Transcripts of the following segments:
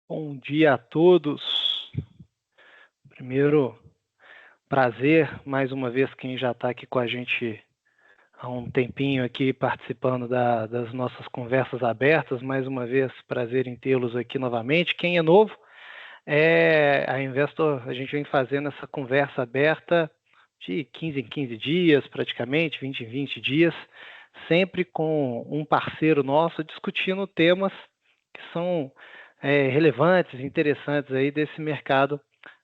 Bom dia a todos. Primeiro, prazer, mais uma vez, quem já está aqui com a gente há um tempinho aqui participando das nossas conversas abertas. Mais uma vez, prazer em tê-los aqui novamente. Quem é novo, a Investor, a gente vem fazendo essa conversa aberta de 15 em 15 dias, praticamente, 20 em 20 dias, sempre com um parceiro nosso discutindo temas que são relevantes, interessantes aí desse mercado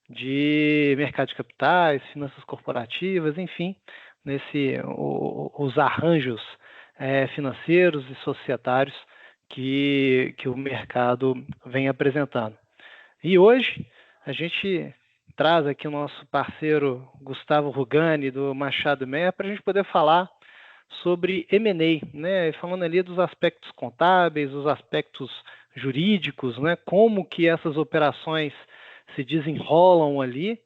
de capitais, finanças corporativas, enfim, os arranjos financeiros e societários que o mercado vem apresentando. E hoje a gente traz aqui o nosso parceiro Gustavo Rugani, do Machado Meyer, para a gente poder falar sobre M&A, né? Falando ali dos aspectos contábeis, os aspectos jurídicos, né? Como que essas operações se desenrolam ali,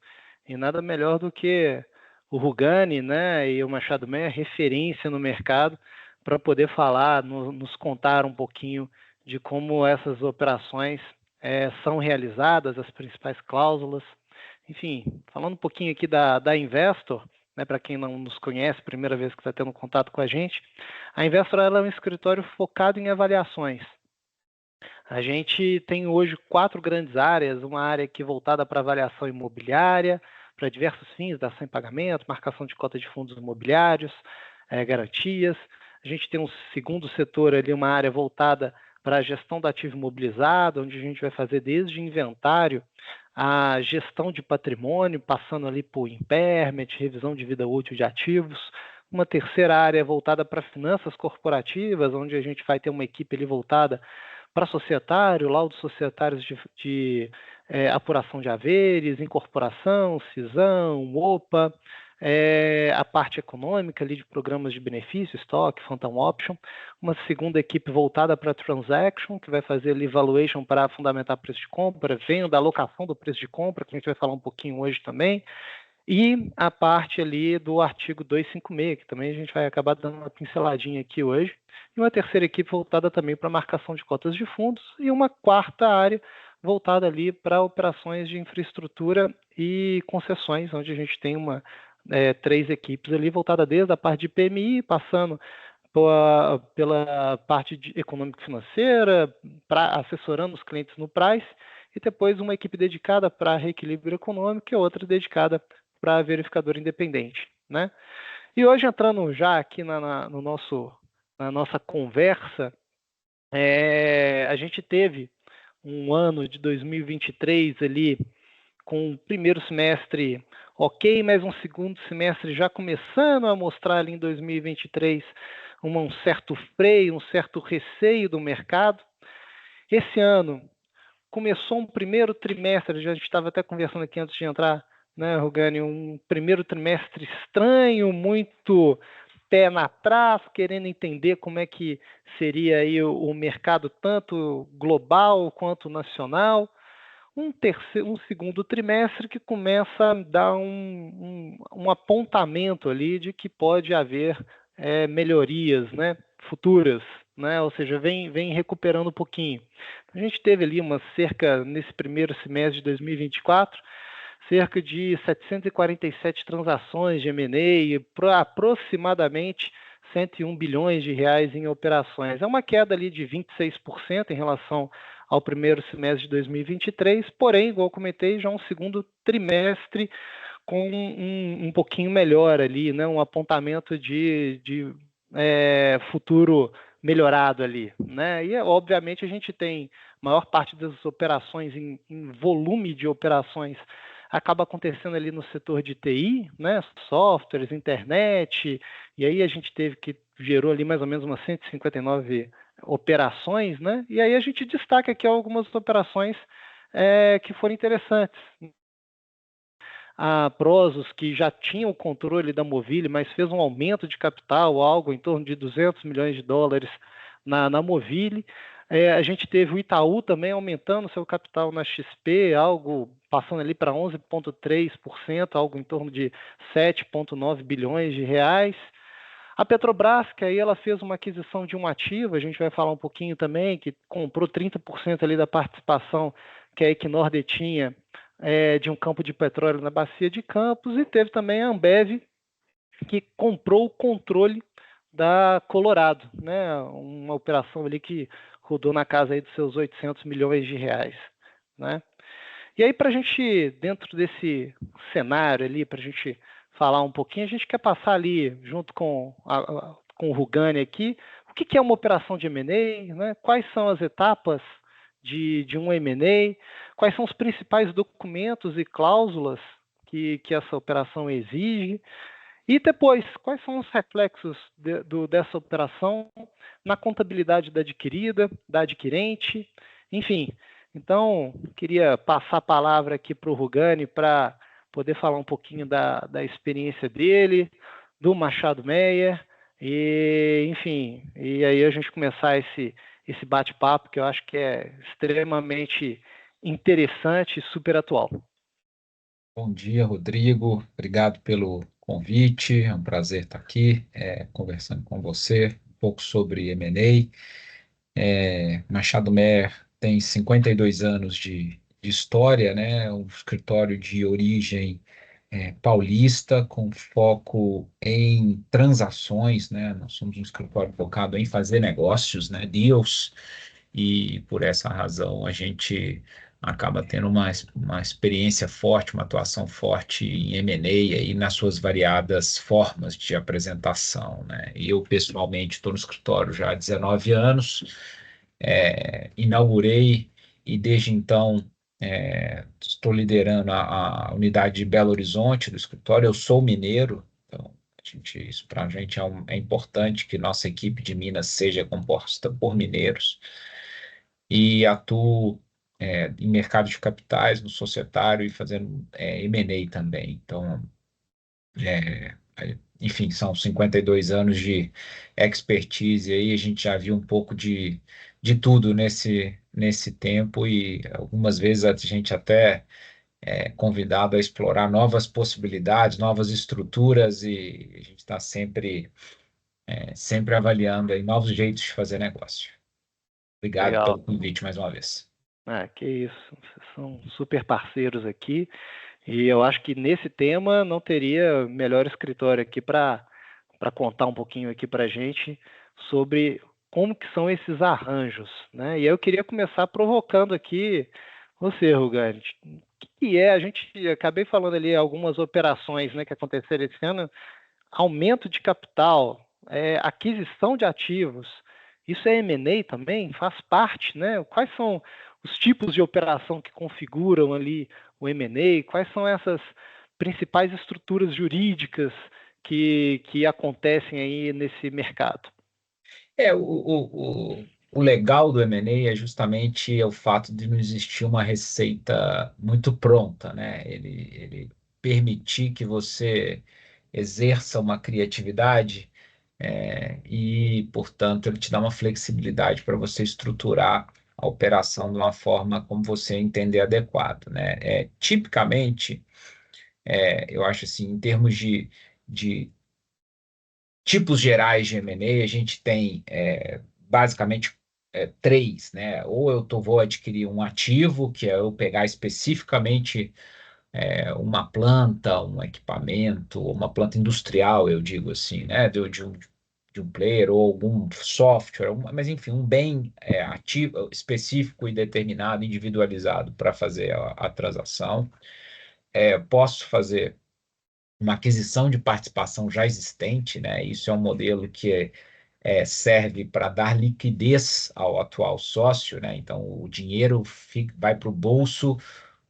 e nada melhor do que o Rugani, né, e o Machado Meyer, referência no mercado, para poder falar, nos contar um pouquinho de como essas operações são realizadas, as principais cláusulas. Enfim, falando um pouquinho aqui da Investor, né, para quem não nos conhece, primeira vez que está tendo contato com a Investor ela é um escritório focado em avaliações. A gente tem hoje 4 grandes áreas, uma área aqui voltada para avaliação imobiliária, para diversos fins, dação em pagamento, marcação de cota de fundos imobiliários, garantias. A gente tem um segundo setor ali, uma área voltada para a gestão do ativo imobilizado, onde a gente vai fazer desde inventário a gestão de patrimônio, passando ali por impairment, revisão de vida útil de ativos. Uma terceira área voltada para finanças corporativas, onde a gente vai ter uma equipe ali voltada para societário, laudos societários de apuração de haveres, incorporação, cisão, OPA, a parte econômica ali de programas de benefício, estoque, phantom option, uma segunda equipe voltada para transaction, que vai fazer ali valuation para fundamentar preço de compra, venda, alocação do preço de compra, que a gente vai falar um pouquinho hoje também, e a parte ali do artigo 256, que também a gente vai acabar dando uma pinceladinha aqui hoje, e uma terceira equipe voltada também para marcação de cotas de fundos, e uma quarta área voltada ali para operações de infraestrutura e concessões, onde a gente tem 3 equipes ali voltada desde a parte de PMI, passando pela parte econômico-financeira, assessorando os clientes no price, e depois uma equipe dedicada para reequilíbrio econômico e outra dedicada para verificador independente, né? E hoje, entrando já aqui na nossa conversa, a gente teve um ano de 2023 ali, com o primeiro semestre ok, mas um segundo semestre já começando a mostrar ali em 2023 um certo freio, um certo receio do mercado. Esse ano começou um primeiro trimestre, a gente estava até conversando aqui antes de entrar, né, Rugani, um primeiro trimestre estranho, muito pé na trás, querendo entender como é que seria aí o mercado tanto global quanto nacional. Um segundo trimestre que começa a dar um apontamento ali de que pode haver melhorias, né, futuras, né, ou seja, vem recuperando um pouquinho. A gente teve ali nesse primeiro semestre de 2024, cerca de 747 transações de M&A, aproximadamente 101 bilhões de reais em operações. É uma queda ali de 26% em relação ao primeiro semestre de 2023, porém, igual eu comentei, já um segundo trimestre com um pouquinho melhor ali, né? Um apontamento de futuro melhorado ali, né? E obviamente a gente tem maior parte das operações em volume de operações acaba acontecendo ali no setor de TI, né? Softwares, internet, e aí a gente gerou ali mais ou menos umas 159 operações, né? E aí a gente destaca aqui algumas operações que foram interessantes. A Prosus, que já tinha o controle da Movile, mas fez um aumento de capital, algo em torno de 200 milhões de dólares na Movile. A gente teve o Itaú também aumentando seu capital na XP, algo passando ali para 11,3%, algo em torno de 7,9 bilhões de reais. A Petrobras, que aí ela fez uma aquisição de um ativo, a gente vai falar um pouquinho também, que comprou 30% ali da participação que a Equinor detinha de um campo de petróleo na Bacia de Campos, e teve também a Ambev, que comprou o controle da Colorado, né? Uma operação ali que rodou na casa aí dos seus 800 milhões de reais, né? E aí, para a gente, dentro desse cenário ali, para a gente falar um pouquinho, a gente quer passar ali, junto com o Rugani aqui, o que é uma operação de M&A, né? Quais são as etapas de um M&A, quais são os principais documentos e cláusulas que essa operação exige, e depois, quais são os reflexos dessa operação na contabilidade da adquirida, da adquirente, enfim. Então, queria passar a palavra aqui para o Rugani para poder falar um pouquinho da experiência dele, do Machado Meyer, e, enfim, e aí a gente começar esse bate-papo que eu acho que é extremamente interessante e super atual. Bom dia, Rodrigo. Obrigado pelo convite. É um prazer estar aqui, conversando com você um pouco sobre M&A. Machado Meyer tem 52 anos de história, né? É um escritório de origem paulista, com foco em transações, né? Nós somos um escritório focado em fazer negócios, né? Deals, e por essa razão a gente acaba tendo uma experiência forte, uma atuação forte em M&A aí nas suas variadas formas de apresentação, né? Eu, pessoalmente, estou no escritório já há 19 anos, inaugurei e desde então estou liderando a unidade de Belo Horizonte do escritório. Eu sou mineiro, então isso para a gente é importante que nossa equipe de Minas seja composta por mineiros, e atuo em mercado de capitais, no societário e fazendo M&A também. Então, enfim, são 52 anos de expertise aí, a gente já viu um pouco de tudo nesse tempo, e algumas vezes a gente até é convidado a explorar novas possibilidades, novas estruturas, e a gente está sempre avaliando aí novos jeitos de fazer negócio. Obrigado Legal. pelo convite mais uma vez. Que isso, vocês são super parceiros aqui, e eu acho que nesse tema não teria melhor escritório aqui para contar um pouquinho aqui para a gente sobre como que são esses arranjos, né? E eu queria começar provocando aqui você, Rugani. O que é? A gente acabei falando ali algumas operações, né, que aconteceram esse ano, aumento de capital, aquisição de ativos. Isso é M&A também? Faz parte, né? Quais são os tipos de operação que configuram ali o M&A? Quais são essas principais estruturas jurídicas que acontecem aí nesse mercado? O legal do M&A é justamente o fato de não existir uma receita muito pronta, né? Ele permitir que você exerça uma criatividade, e, portanto, ele te dá uma flexibilidade para você estruturar a operação de uma forma como você entender adequado, né? Tipicamente, eu acho assim, em termos de tipos gerais de M&A, a gente tem basicamente três, né? Ou vou adquirir um ativo, que é eu pegar especificamente uma planta, um equipamento, uma planta industrial, eu digo assim, né? De um player ou algum software, mas enfim, um bem ativo, específico e determinado, individualizado para fazer a transação. Posso fazer uma aquisição de participação já existente, né? Isso é um modelo que serve para dar liquidez ao atual sócio, né? Então, o dinheiro vai para o bolso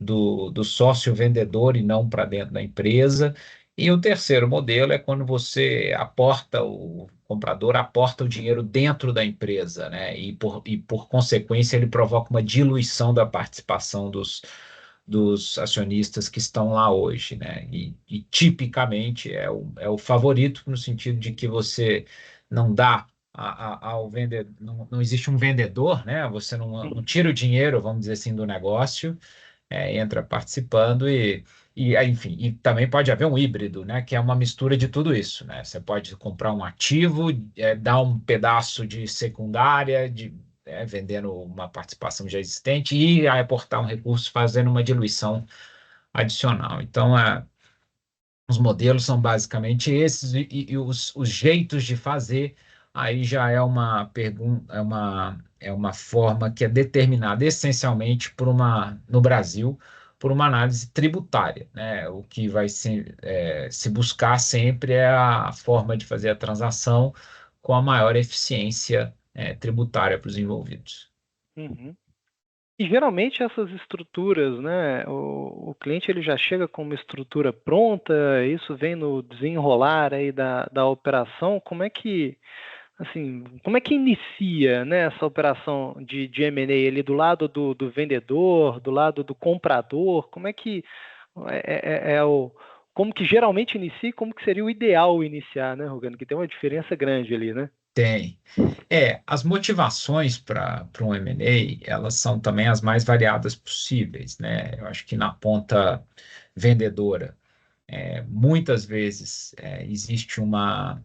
do sócio vendedor e não para dentro da empresa. E o terceiro modelo é quando o comprador aporta o dinheiro dentro da empresa, né? E por consequência, ele provoca uma diluição da participação dos acionistas que estão lá hoje, né? E tipicamente é o favorito, no sentido de que você não dá ao vendedor, não existe um vendedor, né? Você não tira o dinheiro, vamos dizer assim, do negócio, entra participando enfim, e também pode haver um híbrido, né? Que é uma mistura de tudo isso, né? Você pode comprar um ativo, dar um pedaço de secundária, vendendo uma participação já existente, e aportar um recurso fazendo uma diluição adicional. Então, os modelos são basicamente esses, e os jeitos de fazer, aí já é uma pergunta, é uma forma que é determinada essencialmente no Brasil, por uma análise tributária, né? O que vai se buscar sempre é a forma de fazer a transação com a maior eficiência, tributária para os envolvidos. Uhum. E geralmente essas estruturas, né, o cliente ele já chega com uma estrutura pronta, isso vem no desenrolar aí da operação. Como é que, assim, como é que inicia, né, essa operação de M&A ali do lado do vendedor, do lado do comprador? Como é que como que geralmente inicia e como que seria o ideal iniciar, né, Rogano? Que tem uma diferença grande ali, né? Tem. As motivações para um M&A, elas são também as mais variadas possíveis, né? Eu acho que na ponta vendedora, muitas vezes existe uma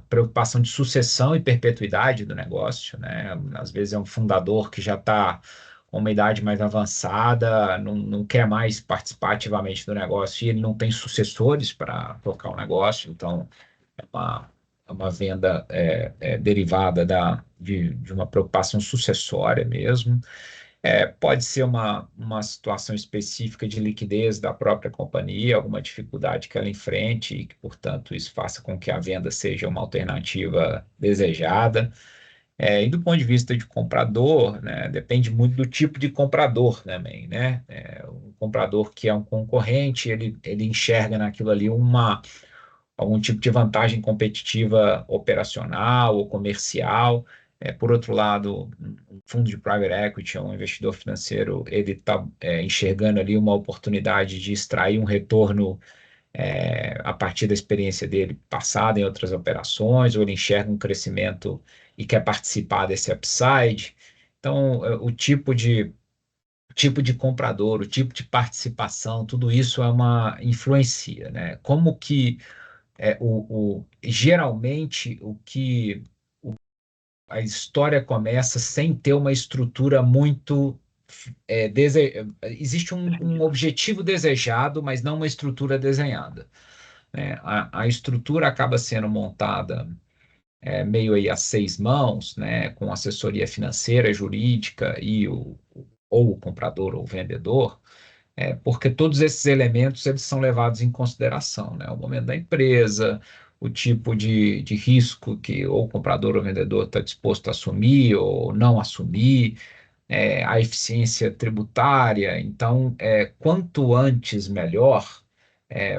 preocupação de sucessão e perpetuidade do negócio, né? Às vezes é um fundador que já está com uma idade mais avançada, não quer mais participar ativamente do negócio e ele não tem sucessores para tocar o negócio, então é uma venda derivada de uma preocupação sucessória mesmo. Pode ser uma situação específica de liquidez da própria companhia, alguma dificuldade que ela enfrente e que, portanto, isso faça com que a venda seja uma alternativa desejada. E do ponto de vista de comprador, né, depende muito do tipo de comprador também, né? O comprador que é um concorrente, ele enxerga naquilo ali algum tipo de vantagem competitiva operacional ou comercial. Por outro lado, um fundo de private equity, um investidor financeiro, ele está enxergando ali uma oportunidade de extrair um retorno a partir da experiência dele passada em outras operações, ou ele enxerga um crescimento e quer participar desse upside. Então, o tipo de comprador, o tipo de participação, tudo isso influencia, né? Como que geralmente a história começa sem ter uma estrutura muito existe um Definido. objetivo desejado, mas não uma estrutura desenhada, né? A estrutura acaba sendo montada meio aí a seis mãos, né? Com assessoria financeira, jurídica ou o comprador ou o vendedor, porque todos esses elementos eles são levados em consideração, né? O momento da empresa, o tipo de risco que ou o comprador ou o vendedor está disposto a assumir ou não assumir, a eficiência tributária. Então, quanto antes melhor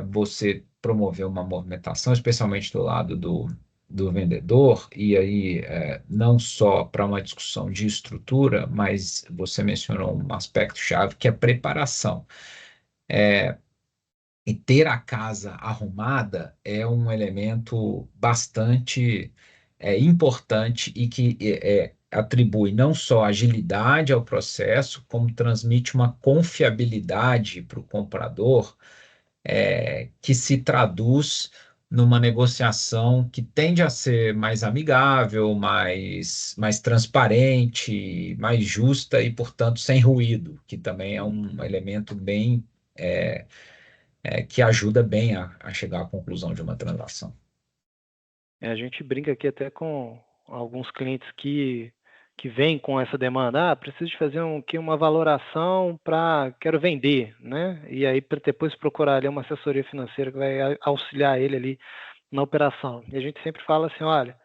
você promover uma movimentação, especialmente do lado do vendedor, e aí não só para uma discussão de estrutura, mas você mencionou um aspecto-chave que é preparação. E ter a casa arrumada é um elemento bastante importante e que atribui não só agilidade ao processo, como transmite uma confiabilidade para o comprador, que se traduz numa negociação que tende a ser mais amigável, mais transparente, mais justa e, portanto, sem ruído, que também é um elemento bem que ajuda bem a chegar à conclusão de uma transação. A gente brinca aqui até com alguns clientes que vêm com essa demanda. Preciso de fazer uma valoração para quero vender, né? E aí para depois procurar ali uma assessoria financeira que vai auxiliar ele ali na operação. E a gente sempre fala assim, olha,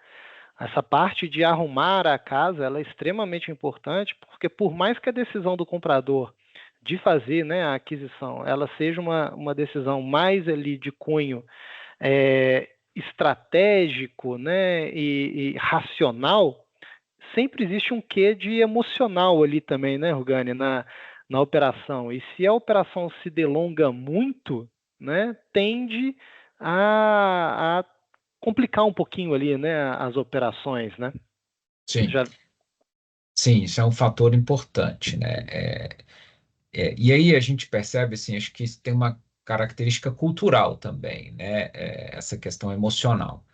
essa parte de arrumar a casa, ela é extremamente importante, porque por mais que a decisão do comprador de fazer, né, a aquisição, ela seja uma decisão mais ali de cunho estratégico, né, e racional, sempre existe um quê de emocional ali também, né, Rugani, na operação. E se a operação se delonga muito, né, tende a complicar um pouquinho ali, né, as operações, né? Sim, Já. sim, isso é um fator importante, né? E aí a gente percebe, assim, acho que isso tem uma característica cultural também, né? Essa questão emocional.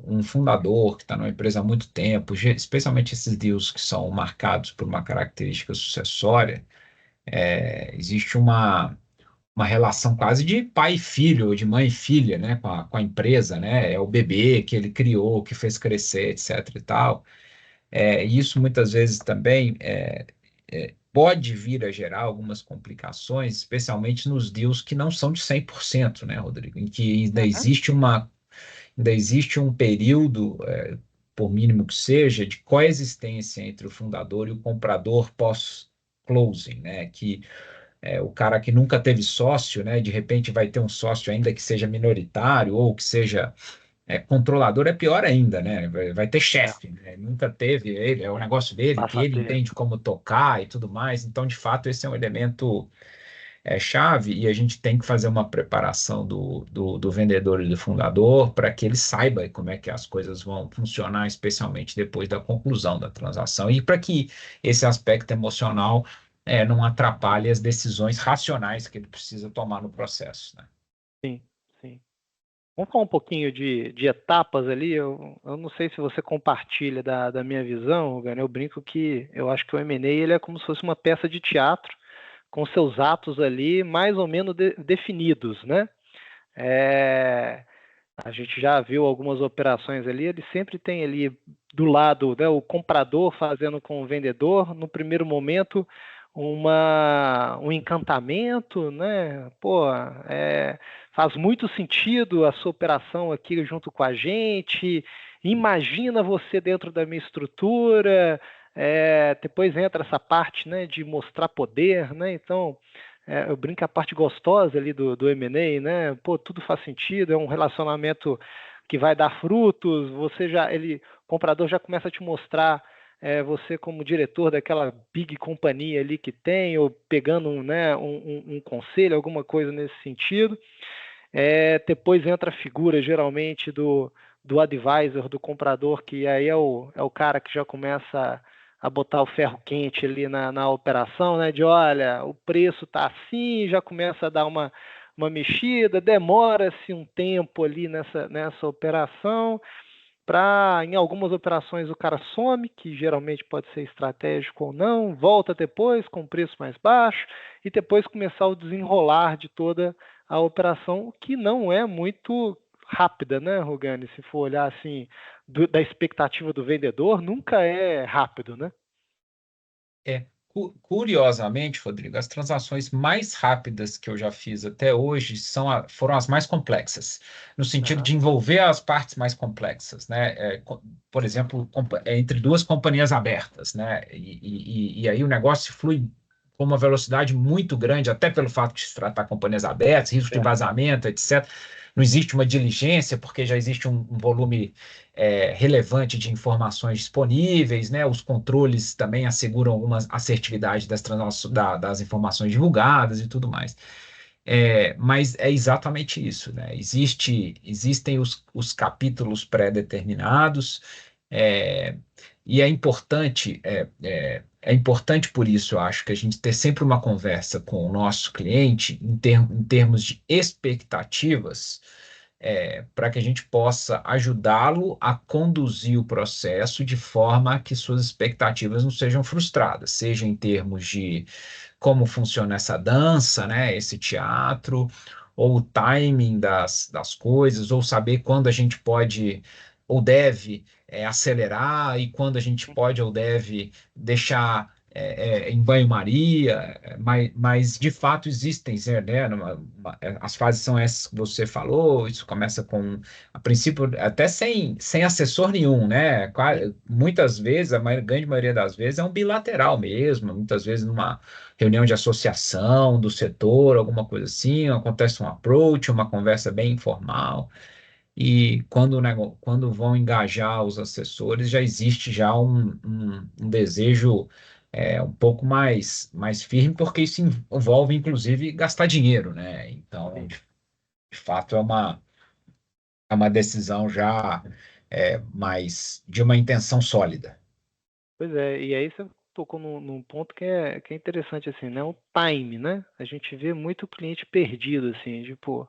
um fundador que está numa empresa há muito tempo, especialmente esses deals que são marcados por uma característica sucessória, existe uma relação quase de pai e filho, ou de mãe e filha, né, com a empresa, né? É o bebê que ele criou, que fez crescer, etc. e tal. E isso muitas vezes também pode vir a gerar algumas complicações, especialmente nos deals que não são de 100%, né, Rodrigo? Em que Uhum. ainda existe um período, por mínimo que seja, de coexistência entre o fundador e o comprador pós-closing, né? Que o cara que nunca teve sócio, né? De repente vai ter um sócio ainda que seja minoritário ou que seja controlador, é pior ainda, né? Vai ter É, chefe, né? Nunca teve ele, é o negócio dele, que passa a ele ter. entende como tocar e tudo mais. Então, de fato, esse é um elemento chave e a gente tem que fazer uma preparação do vendedor e do fundador para que ele saiba como é que as coisas vão funcionar, especialmente depois da conclusão da transação, e para que esse aspecto emocional não atrapalhe as decisões racionais que ele precisa tomar no processo, né? Sim, sim. Vamos falar um pouquinho de etapas ali. Eu não sei se você compartilha da minha visão, Gane. Eu brinco que eu acho que o M&A ele é como se fosse uma peça de teatro com seus atos ali mais ou menos definidos, né? É, a gente já viu algumas operações ali, ele sempre tem ali do lado, né, o comprador fazendo com o vendedor, no primeiro momento, um encantamento, né? Pô, faz muito sentido a sua operação aqui junto com a gente, imagina você dentro da minha estrutura, depois entra essa parte, né, de mostrar poder, né? Então, eu brinco a parte gostosa ali do M&A, né? Pô, tudo faz sentido, é um relacionamento que vai dar frutos, o comprador já começa a te mostrar você como diretor daquela big companhia ali que tem, ou pegando né, um conselho, alguma coisa nesse sentido. Depois entra a figura, geralmente, do advisor, do comprador, que aí é o cara que já começa a botar o ferro quente ali na operação, né? De olha, o preço está assim, já começa a dar uma mexida, demora-se um tempo ali nessa operação, em algumas operações o cara some, que geralmente pode ser estratégico ou não, volta depois com preço mais baixo, e depois começar o desenrolar de toda a operação, que não é muito rápida, né, Rogani? Se for olhar assim, da expectativa do vendedor, nunca é rápido, né? Curiosamente, Rodrigo, as transações mais rápidas que eu já fiz até hoje foram as mais complexas, no sentido Aham, de envolver as partes mais complexas, né? Por exemplo, entre duas companhias abertas, né? E aí o negócio flui com uma velocidade muito grande, até pelo fato de se tratar companhias abertas, risco de certo. vazamento, etc. Não existe uma diligência, porque já existe um volume relevante de informações disponíveis, né? Os controles também asseguram alguma assertividade das informações divulgadas e tudo mais. Mas é exatamente isso, né? Existem os capítulos pré-determinados, é, e é importante por isso, eu acho, que a gente ter sempre uma conversa com o nosso cliente em termos de expectativas, para que a gente possa ajudá-lo a conduzir o processo de forma que suas expectativas não sejam frustradas, seja em termos de como funciona essa dança, né, esse teatro, ou o timing das coisas, ou saber quando a gente pode ou deve acelerar e quando a gente pode ou deve deixar em banho-maria, mas de fato existem, né? As fases são essas que você falou, isso começa com, a princípio, até sem assessor nenhum, né? Muitas vezes, grande maioria das vezes, é um bilateral mesmo, muitas vezes numa reunião de associação do setor, alguma coisa assim, acontece um approach, uma conversa bem informal, e quando vão engajar os assessores, já existe já um desejo um pouco mais firme, porque isso envolve, inclusive, gastar dinheiro, né? Então, Sim. de fato, é uma decisão já mais de uma intenção sólida. Pois é, e aí você tocou num ponto que é interessante, assim, né? O time, né? A gente vê muito cliente perdido, assim, tipo,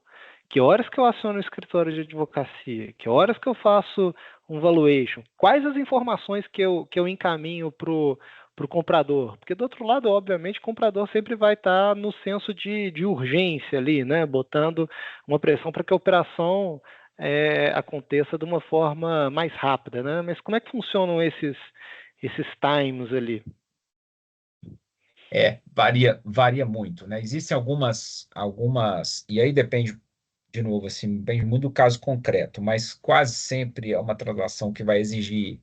Que horas que eu aciono o escritório de advocacia? Que horas que eu faço um valuation? Quais as informações que eu encaminho para o comprador? Porque do outro lado, obviamente, o comprador sempre vai estar no senso de urgência ali, né? Botando uma pressão para que a operação aconteça de uma forma mais rápida, né? Mas como é que funcionam esses times ali? Varia muito, né? Existem e aí depende, de novo, assim, depende muito do caso concreto, mas quase sempre é uma transação que vai exigir,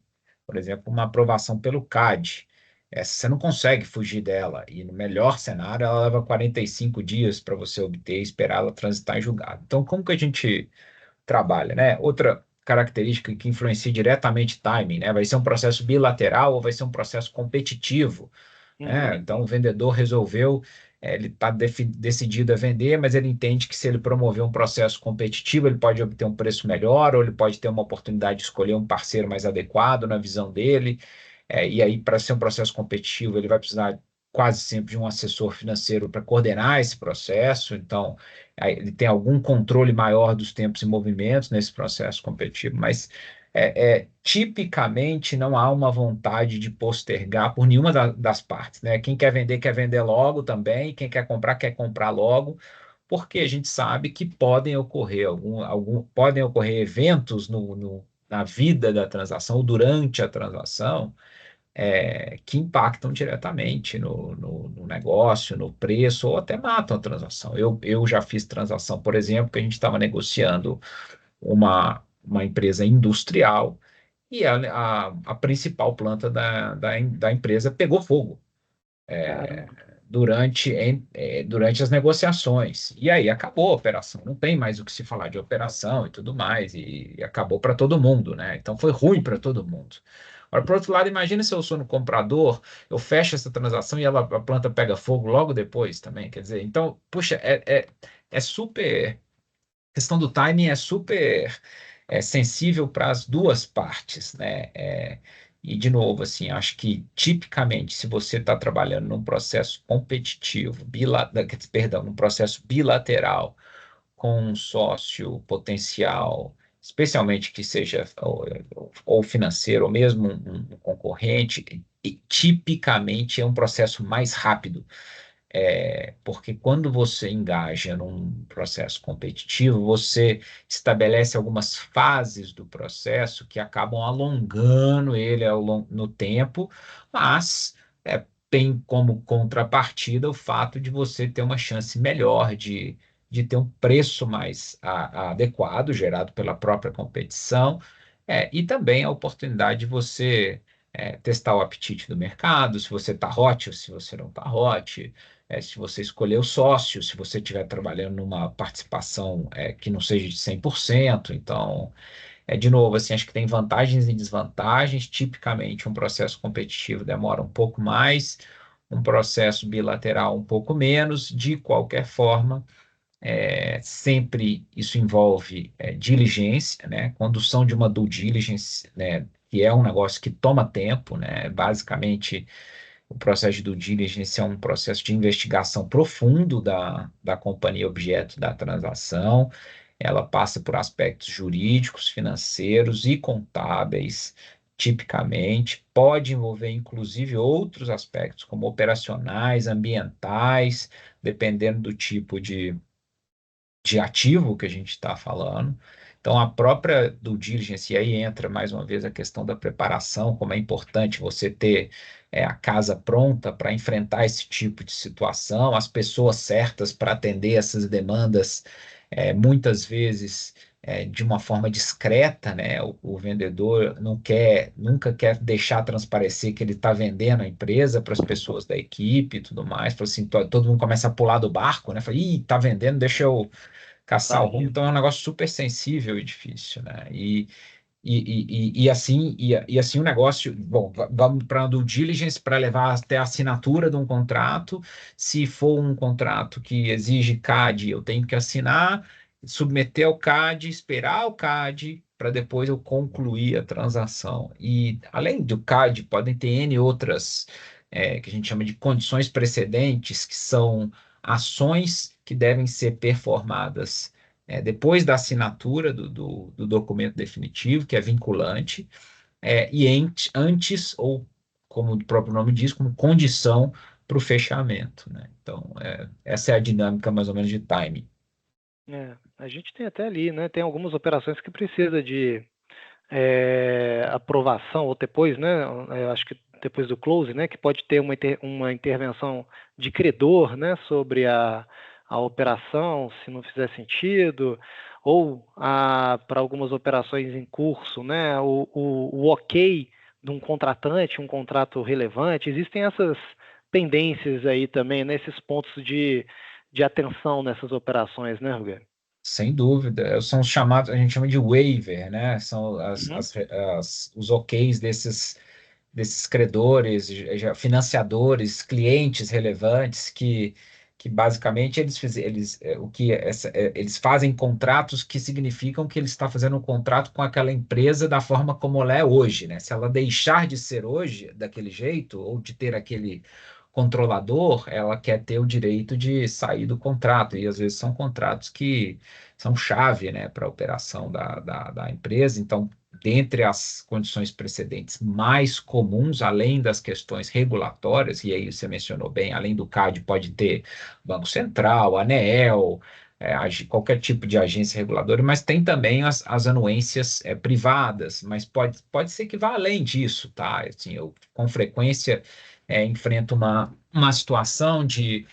por exemplo, uma aprovação pelo CAD. Essa você não consegue fugir dela, e no melhor cenário ela leva 45 dias para você obter e esperar ela transitar em julgado. Então, como que a gente trabalha, né? Outra característica que influencia diretamente timing, né? Vai ser um processo bilateral ou vai ser um processo competitivo, né? Uhum. Então, o vendedor resolveu, ele está decidido a vender, mas ele entende que se ele promover um processo competitivo, ele pode obter um preço melhor, ou ele pode ter uma oportunidade de escolher um parceiro mais adequado na visão dele. E aí, para ser um processo competitivo, ele vai precisar quase sempre de um assessor financeiro para coordenar esse processo. Então, aí ele tem algum controle maior dos tempos e movimentos nesse processo competitivo, mas tipicamente não há uma vontade de postergar por nenhuma das partes, né? Quer vender logo também, quem quer comprar logo, porque a gente sabe que podem ocorrer podem ocorrer eventos na vida da transação ou durante a transação que impactam diretamente no negócio, no preço, ou até matam a transação. Eu já fiz transação, por exemplo, que a gente estava negociando uma empresa industrial e a principal planta da empresa pegou fogo Caramba. durante as negociações. E aí acabou a operação. Não tem mais o que se falar de operação e tudo mais, e acabou para todo mundo, né? Então foi ruim para todo mundo. Agora, por outro lado, imagina se eu sou no comprador, eu fecho essa transação e a planta pega fogo logo depois também. Quer dizer, então, puxa, é super. A questão do timing é super sensível para as duas partes, né? E, de novo, assim, acho que tipicamente, se você está trabalhando num processo competitivo, perdão, num processo bilateral com um sócio potencial, especialmente que seja ou financeiro, ou mesmo um concorrente, e tipicamente é um processo mais rápido porque quando você engaja num processo competitivo, você estabelece algumas fases do processo que acabam alongando ele no tempo, mas tem como contrapartida o fato de você ter uma chance melhor de ter um preço mais adequado, gerado pela própria competição, e também a oportunidade de você testar o apetite do mercado, se você está hot ou se você não está hot, se você escolher o sócio, se você estiver trabalhando numa participação que não seja de 100%. Então, de novo, assim, acho que tem vantagens e desvantagens. Tipicamente, um processo competitivo demora um pouco mais, um processo bilateral um pouco menos. De qualquer forma, sempre isso envolve diligência, né? Condução de uma due diligence, né? Que é um negócio que toma tempo, né? Basicamente, o processo de due diligence é um processo de investigação profundo da companhia objeto da transação. Ela passa por aspectos jurídicos, financeiros e contábeis, tipicamente. Pode envolver, inclusive, outros aspectos, como operacionais, ambientais, dependendo do tipo de ativo que a gente está falando. Então, a própria due diligence, e aí entra mais uma vez a questão da preparação, como é importante você ter a casa pronta para enfrentar esse tipo de situação, as pessoas certas para atender essas demandas, muitas vezes de uma forma discreta, né? O vendedor nunca quer deixar transparecer que ele está vendendo a empresa para as pessoas da equipe e tudo mais, para assim, todo mundo começa a pular do barco, né? Fala, ih, tá vendendo, deixa eu caçar o rumo, Imagino. então é um negócio super sensível e difícil, né? E assim o negócio, bom, vamos para a due diligence para levar até a assinatura de um contrato. Se for um contrato que exige CAD, eu tenho que assinar, submeter ao CAD, esperar o CAD para depois eu concluir a transação. E além do CAD, podem ter N outras, que a gente chama de condições precedentes, que são ações que devem ser performadas depois da assinatura do documento definitivo, que é vinculante, antes, ou como o próprio nome diz, como condição para o fechamento, né? Então, essa é a dinâmica mais ou menos de timing. A gente tem até ali, né? Tem algumas operações que precisa de aprovação, ou depois, né? Eu acho que depois do close, né? Que pode ter uma intervenção de credor, né? Sobre a operação, se não fizer sentido, ou para algumas operações em curso, né? O ok de um contratante, um contrato relevante. Existem essas pendências aí também, nesses pontos de atenção nessas operações, né, Rogério? Sem dúvida, são os chamados, a gente chama de waiver, né? São Uhum. os OKs desses credores, financiadores, clientes relevantes que basicamente eles fazem contratos que significam que ele está fazendo um contrato com aquela empresa da forma como ela é hoje, né? Se ela deixar de ser hoje daquele jeito ou de ter aquele controlador, ela quer ter o direito de sair do contrato, e às vezes são contratos que são chave, né, para a operação da empresa. Então, dentre as condições precedentes mais comuns, além das questões regulatórias, e aí você mencionou bem, além do CAD, pode ter Banco Central, ANEEL, qualquer tipo de agência reguladora, mas tem também as anuências privadas, mas pode ser que vá além disso, tá? Assim, eu, com frequência, enfrento uma situação de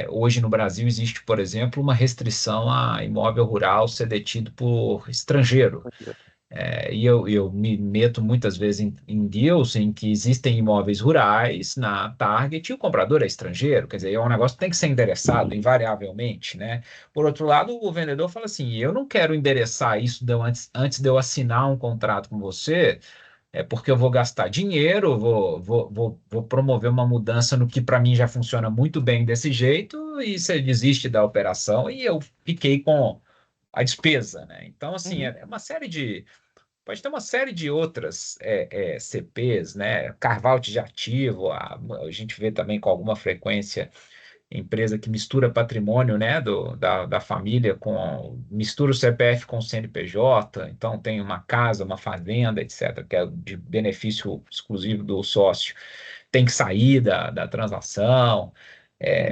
hoje no Brasil existe, por exemplo, uma restrição a imóvel rural ser detido por estrangeiro. E eu me meto muitas vezes em deals em que existem imóveis rurais na target e o comprador é estrangeiro, quer dizer, é um negócio que tem que ser endereçado invariavelmente, né? Por outro lado, o vendedor fala assim: eu não quero endereçar isso antes de eu assinar um contrato com você, porque eu vou gastar dinheiro, vou promover uma mudança no que para mim já funciona muito bem desse jeito, e você desiste da operação e eu fiquei com a despesa, né? Então, assim, Uhum. uma série de. Pode ter uma série de outras CPs, né? Carve-out de ativo, a gente vê também com alguma frequência empresa que mistura patrimônio, né, da família mistura o CPF com o CNPJ, então tem uma casa, uma fazenda, etc., que é de benefício exclusivo do sócio, tem que sair da transação,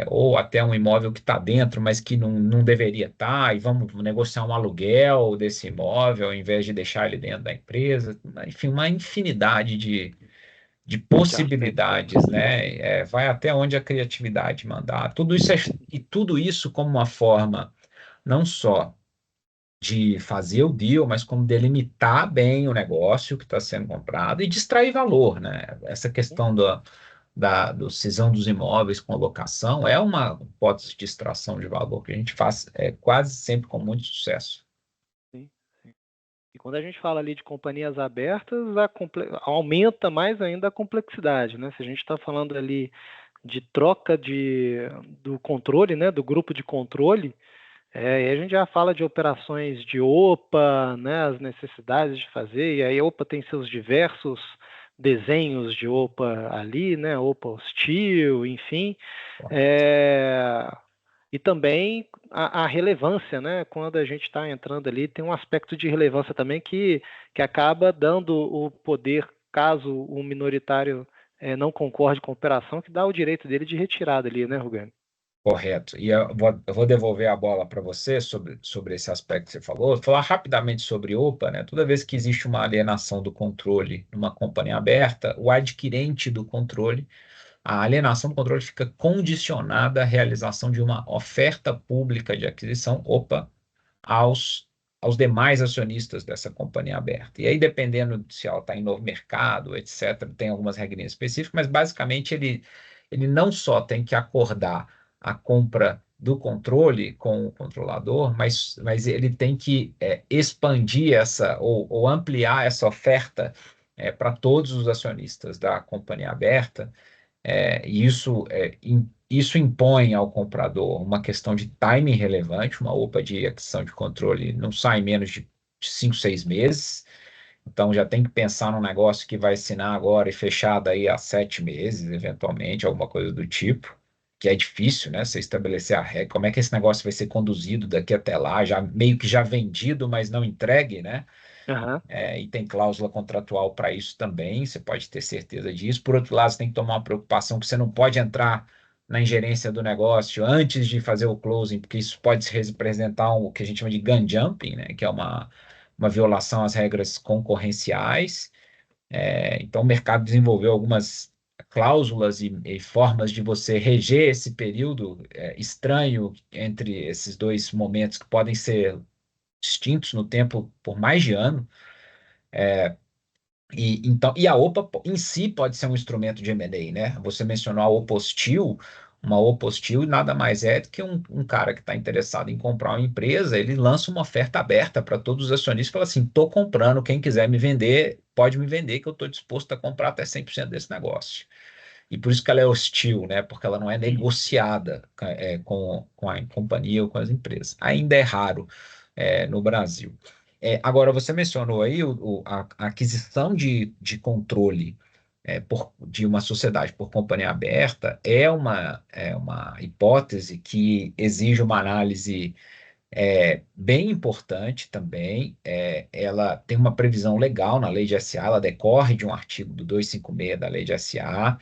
ou até um imóvel que está dentro, mas que não deveria estar, e vamos negociar um aluguel desse imóvel, ao invés de deixar ele dentro da empresa, enfim, uma infinidade de De aspectos. possibilidades, né? Vai até onde a criatividade mandar. E tudo isso como uma forma não só de fazer o deal, mas como delimitar bem o negócio que está sendo comprado e distrair valor, né? Essa questão do cisão dos imóveis com locação é uma hipótese de extração de valor que a gente faz quase sempre com muito sucesso. Sim, sim. E quando a gente fala ali de companhias abertas, aumenta mais ainda a complexidade, né? Se a gente está falando ali de troca do controle, né? Do grupo de controle, e a gente já fala de operações de OPA, né? As necessidades de fazer, e aí a OPA tem seus diversos desenhos de OPA ali, né? OPA hostil, enfim. É, E também a relevância, né? Quando a gente está entrando ali, tem um aspecto de relevância também que acaba dando o poder, caso o minoritário não concorde com a operação, que dá o direito dele de retirada ali, né, Rugani? Correto. E eu vou devolver a bola para você sobre esse aspecto que você falou. Vou falar rapidamente sobre OPA, né? Toda vez que existe uma alienação do controle numa companhia aberta, o adquirente do controle, a alienação do controle fica condicionada à realização de uma oferta pública de aquisição, OPA, aos, aos demais acionistas dessa companhia aberta. E aí, dependendo de se ela está em novo mercado, etc., tem algumas regrinhas específicas, mas basicamente ele não só tem que acordar a compra do controle com o controlador, mas ele tem que expandir ou ampliar essa oferta para todos os acionistas da companhia aberta, e isso impõe ao comprador uma questão de timing relevante. Uma OPA de aquisição de controle não sai em menos de 5, 6 meses, então já tem que pensar num negócio que vai assinar agora e fechar daí a 7 meses, eventualmente, alguma coisa do tipo. que é difícil, né? Você estabelecer a regra, como é que esse negócio vai ser conduzido daqui até lá, já meio que já vendido, mas não entregue, né? Aham. E tem cláusula contratual para isso também, você pode ter certeza disso. Por outro lado, você tem que tomar uma preocupação que você não pode entrar na ingerência do negócio antes de fazer o closing, porque isso pode representar o que a gente chama de gun jumping, né? Que é uma violação às regras concorrenciais. Então, o mercado desenvolveu algumas cláusulas e formas de você reger esse período estranho entre esses dois momentos que podem ser distintos no tempo por mais de ano. E a OPA em si pode ser um instrumento de M&A, né? Você mencionou a OPA hostil, uma OPA hostil nada mais é do que um cara que está interessado em comprar uma empresa, ele lança uma oferta aberta para todos os acionistas e fala assim, estou comprando, quem quiser me vender, pode me vender, que eu estou disposto a comprar até 100% desse negócio. E por isso que ela é hostil, né? Porque ela não é negociada com a companhia ou com as empresas. Ainda é raro no Brasil. Agora, você mencionou aí a aquisição de controle de uma sociedade por companhia aberta é uma hipótese que exige uma análise bem importante também. Ela tem uma previsão legal na lei de SA, ela decorre de um artigo do 256 da lei de SA,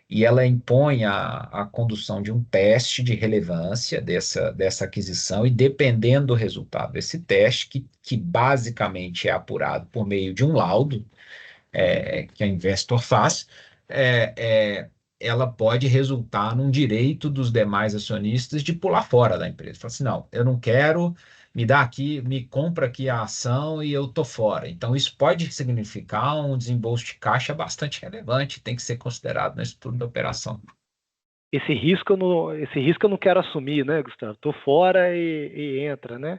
e ela impõe a condução de um teste de relevância dessa aquisição, e dependendo do resultado desse teste, que basicamente é apurado por meio de um laudo que a Investor faz, é, é, ela pode resultar num direito dos demais acionistas de pular fora da empresa. Fala assim, não, eu não quero, me dá aqui, me compra aqui a ação e eu tô fora. Então, isso pode significar um desembolso de caixa bastante relevante, tem que ser considerado no estudo da operação. Esse risco eu não quero assumir, né, Gustavo? Tô fora e entra, né?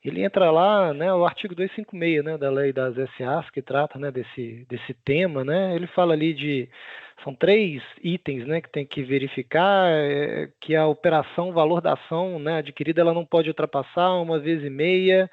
Ele entra lá, né, o artigo 256, né, da lei das SAs, que trata, né, desse tema, né, ele fala ali são 3 itens, né, que tem que verificar, que a operação, o valor da ação, né, adquirida, ela não pode ultrapassar 1,5 vezes,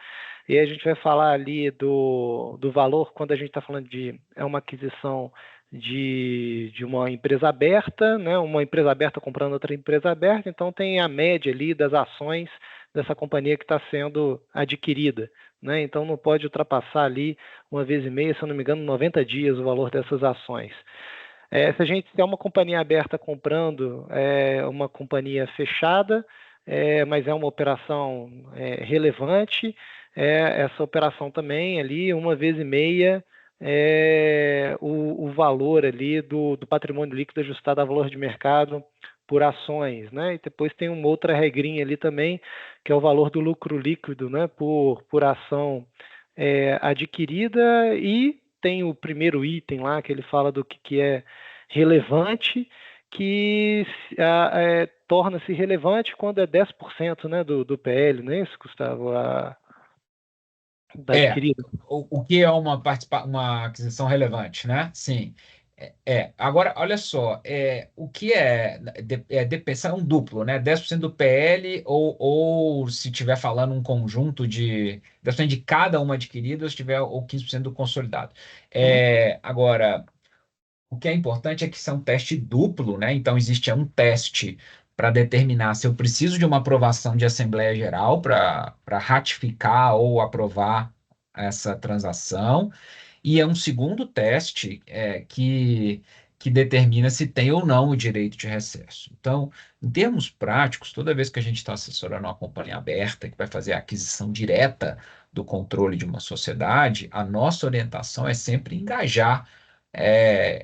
e aí a gente vai falar ali do valor, quando a gente está falando é uma aquisição de uma empresa aberta, né, uma empresa aberta comprando outra empresa aberta, então tem a média ali das ações dessa companhia que está sendo adquirida, né? Então não pode ultrapassar ali 1,5 vezes, se eu não me engano, 90 dias o valor dessas ações. Se a gente tem uma companhia aberta comprando uma companhia fechada, mas é uma operação relevante, essa operação também ali 1,5 vezes o valor ali do patrimônio líquido ajustado a valor de mercado por ações, né? E depois tem uma outra regrinha ali também, que é o valor do lucro líquido, né? Por ação adquirida, e tem o primeiro item lá que ele fala do que é relevante, que torna-se relevante quando é 10%, né, do PL, não é isso, Gustavo? Da É, adquirida. o que é uma aquisição relevante, né? Sim. Agora, olha só, o que é um duplo, né? 10% do PL, ou se estiver falando um conjunto de 10% de cada uma adquirida, ou se tiver ou 15% do consolidado. Uhum. Agora, o que é importante é que isso é um teste duplo, né? Então, existe um teste para determinar se eu preciso de uma aprovação de Assembleia Geral para ratificar ou aprovar essa transação, e é um segundo teste que determina se tem ou não o direito de recesso. Então, em termos práticos, toda vez que a gente está assessorando uma companhia aberta que vai fazer a aquisição direta do controle de uma sociedade, a nossa orientação é sempre engajar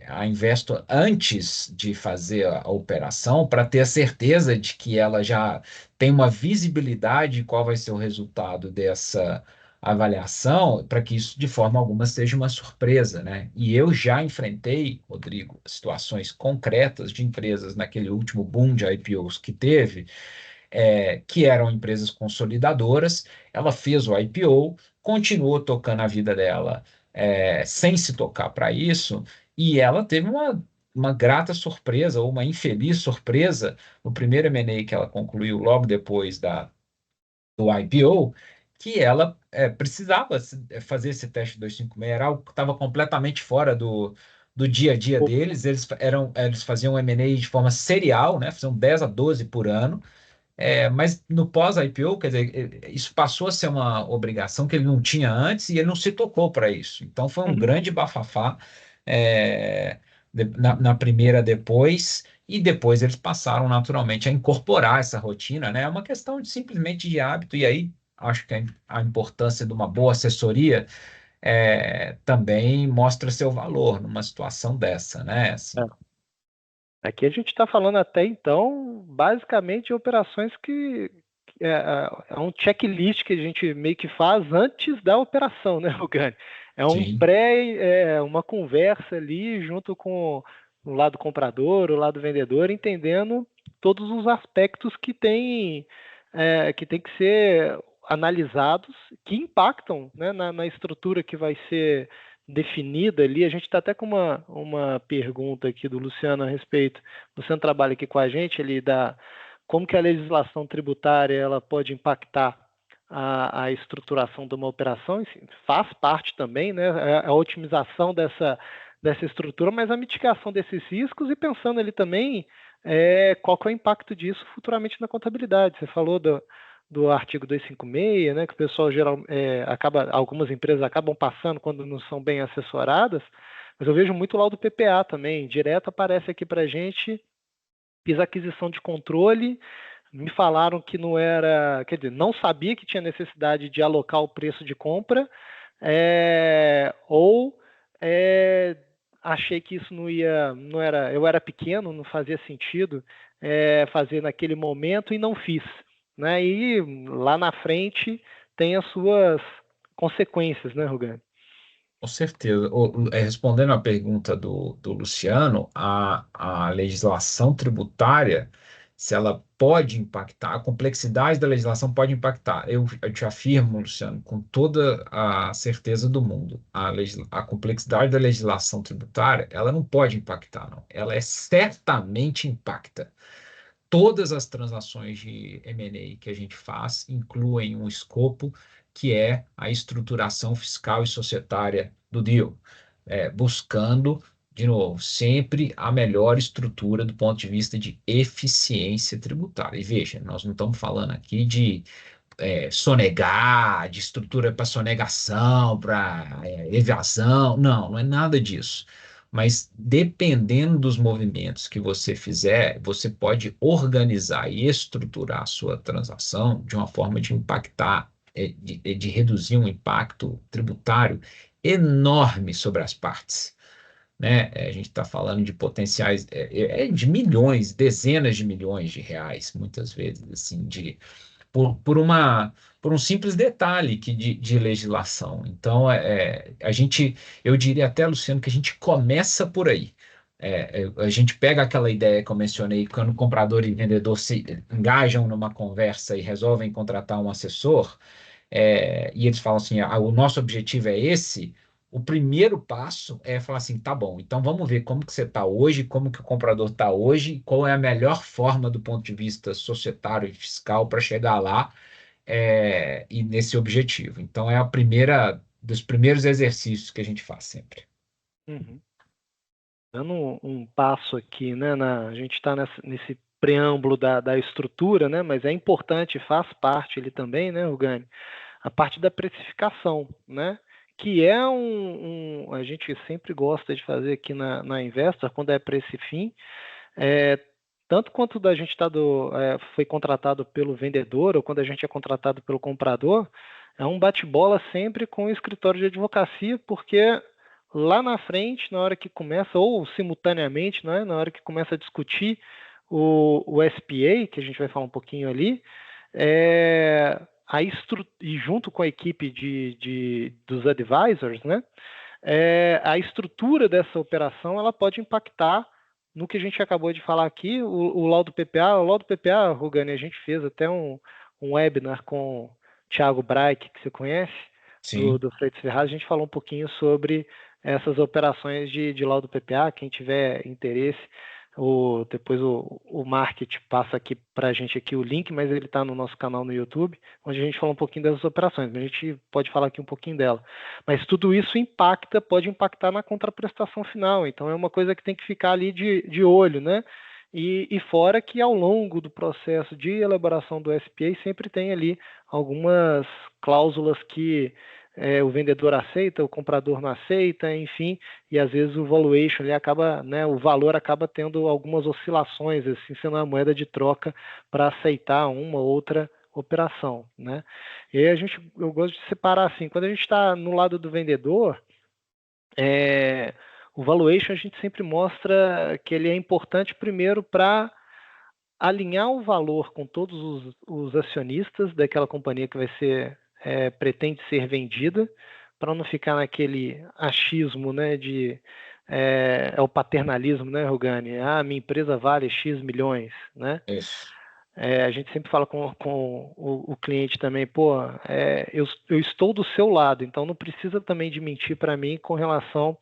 a Investor antes de fazer a operação, para ter a certeza de que ela já tem uma visibilidade de qual vai ser o resultado dessa avaliação, para que isso de forma alguma seja uma surpresa, né? E eu já enfrentei, Rodrigo, situações concretas de empresas naquele último boom de IPOs que teve, que eram empresas consolidadoras. Ela fez o IPO, continuou tocando a vida dela sem se tocar para isso, e ela teve uma grata surpresa, ou uma infeliz surpresa, no primeiro M&A que ela concluiu logo depois do IPO, que ela precisava fazer esse teste 256, era algo que estava completamente fora do dia a dia deles. Eles faziam M&A de forma serial, né? Faziam 10 a 12 por ano. Mas no pós-IPO, quer dizer, isso passou a ser uma obrigação que ele não tinha antes e ele não se tocou para isso. Então foi um Uhum. grande bafafá na primeira depois, e depois eles passaram naturalmente a incorporar essa rotina, né? É uma questão simplesmente de hábito, e aí acho que a importância de uma boa assessoria também mostra seu valor numa situação dessa, né? Assim, É. Aqui a gente está falando até então, basicamente, de operações que é um checklist que a gente meio que faz antes da operação, né, Rogani? É um sim. uma conversa ali junto com o lado comprador, o lado vendedor, entendendo todos os aspectos que tem que ser analisados, que impactam, né, na estrutura que vai ser definida ali. A gente está até com uma pergunta aqui do Luciano a respeito. O Luciano trabalha aqui com a gente, ele dá como que a legislação tributária ela pode impactar a estruturação de uma operação. Enfim, faz parte também, né, a otimização dessa estrutura, mas a mitigação desses riscos e pensando ali também qual que é o impacto disso futuramente na contabilidade. Você falou do artigo 256, né, que o pessoal algumas empresas acabam passando quando não são bem assessoradas, mas eu vejo muito lá o do PPA também, direto aparece aqui para a gente, fiz aquisição de controle, me falaram que não era, quer dizer, não sabia que tinha necessidade de alocar o preço de compra, ou é, achei que isso não era, eu era pequeno, não fazia sentido fazer naquele momento e não fiz, né? E lá na frente tem as suas consequências, né, Rogani? Com certeza. Respondendo à pergunta do Luciano, a legislação tributária, se ela pode impactar, a complexidade da legislação pode impactar. Eu te afirmo, Luciano, com toda a certeza do mundo, a complexidade da legislação tributária, ela não pode impactar, não. Ela certamente impacta. Todas as transações de M&A que a gente faz incluem um escopo que é a estruturação fiscal e societária do deal, buscando, de novo, sempre a melhor estrutura do ponto de vista de eficiência tributária. E veja, nós não estamos falando aqui de sonegar, de estrutura para sonegação, para evasão. Não, não é nada disso. Mas dependendo dos movimentos que você fizer, você pode organizar e estruturar a sua transação de uma forma de impactar, de reduzir um impacto tributário enorme sobre as partes. Né? A gente está falando de potenciais de milhões, dezenas de milhões de reais, muitas vezes, assim, por, por uma, por um simples detalhe de legislação. Então, eu diria até, Luciano, que a gente começa por aí. A gente pega aquela ideia que eu mencionei, quando o comprador e vendedor se engajam numa conversa e resolvem contratar um assessor, e eles falam assim, o nosso objetivo é esse. O primeiro passo é falar assim, tá bom, então vamos ver como que você está hoje, como que o comprador está hoje, qual é a melhor forma do ponto de vista societário e fiscal para chegar lá, e nesse objetivo. Então é a primeira dos primeiros exercícios que a gente faz sempre. Uhum. Dando um passo aqui, né? A gente está nesse preâmbulo da estrutura, né? Mas é importante, faz parte ele também, né, Rogani? A parte da precificação, né? Que é a gente sempre gosta de fazer aqui na Investor, quando é para esse fim, é, tanto quanto da gente foi contratado pelo vendedor ou quando a gente é contratado pelo comprador, é um bate-bola sempre com o escritório de advocacia, porque lá na frente, na hora que começa, ou simultaneamente, né, na hora que começa a discutir o SPA, que a gente vai falar um pouquinho ali, e junto com a equipe dos advisors, né, a estrutura dessa operação ela pode impactar no que a gente acabou de falar aqui, o laudo PPA. O laudo PPA, Rugani, a gente fez até um webinar com o Thiago Braich, que você conhece, Sim. do Freitas Ferraz. A gente falou um pouquinho sobre essas operações de laudo PPA, quem tiver interesse. Depois o Market passa aqui para a gente aqui o link, mas ele está no nosso canal no YouTube, onde a gente fala um pouquinho das operações, mas a gente pode falar aqui um pouquinho dela. Mas tudo isso pode impactar na contraprestação final, então é uma coisa que tem que ficar ali de olho, né? E fora que ao longo do processo de elaboração do SPA sempre tem ali algumas cláusulas que o vendedor aceita, o comprador não aceita, enfim, e às vezes o valuation ele acaba, né, o valor acaba tendo algumas oscilações, assim, sendo uma moeda de troca para aceitar uma ou outra operação, né? E aí eu gosto de separar assim, quando a gente está no lado do vendedor, o valuation a gente sempre mostra que ele é importante primeiro para alinhar o valor com todos os acionistas daquela companhia que vai ser pretende ser vendida, para não ficar naquele achismo, né, o paternalismo, né, Rugani? Ah, minha empresa vale X milhões, né? Isso. A gente sempre fala com o cliente também, pô, eu estou do seu lado, então não precisa também de mentir para mim com relação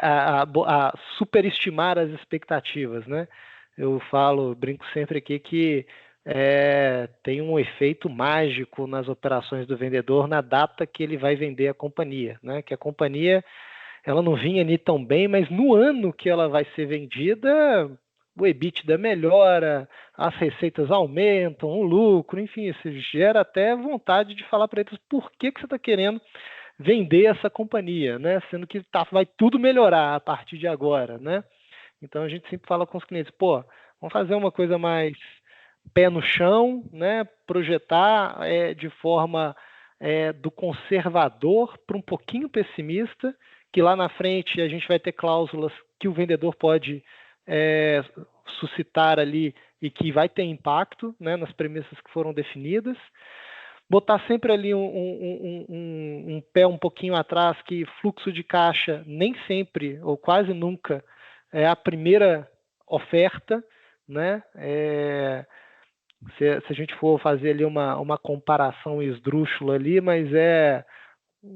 a superestimar as expectativas, né? Eu brinco sempre aqui que tem um efeito mágico nas operações do vendedor na data que ele vai vender a companhia, né? Que a companhia ela não vinha ali tão bem, mas no ano que ela vai ser vendida, o EBITDA melhora, as receitas aumentam, o lucro, enfim, isso gera até vontade de falar para eles por que você está querendo vender essa companhia, né? Sendo que vai tudo melhorar a partir de agora, né? Então a gente sempre fala com os clientes, pô, vamos fazer uma coisa mais pé no chão, né? Projetar de forma do conservador para um pouquinho pessimista, que lá na frente a gente vai ter cláusulas que o vendedor pode suscitar ali e que vai ter impacto, né, nas premissas que foram definidas. Botar sempre ali um pé um pouquinho atrás, que fluxo de caixa nem sempre ou quase nunca é a primeira oferta, né? Se a gente for fazer ali uma comparação esdrúxula ali, mas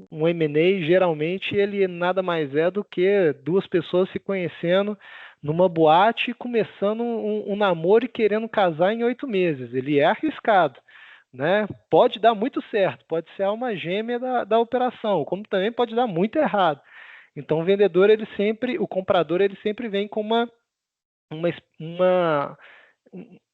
um M&A geralmente ele nada mais é do que duas pessoas se conhecendo numa boate, começando um namoro e querendo casar em 8 meses. Ele é arriscado, né? Pode dar muito certo, pode ser uma gêmea da operação, como também pode dar muito errado. Então o vendedor o comprador ele sempre vem com uma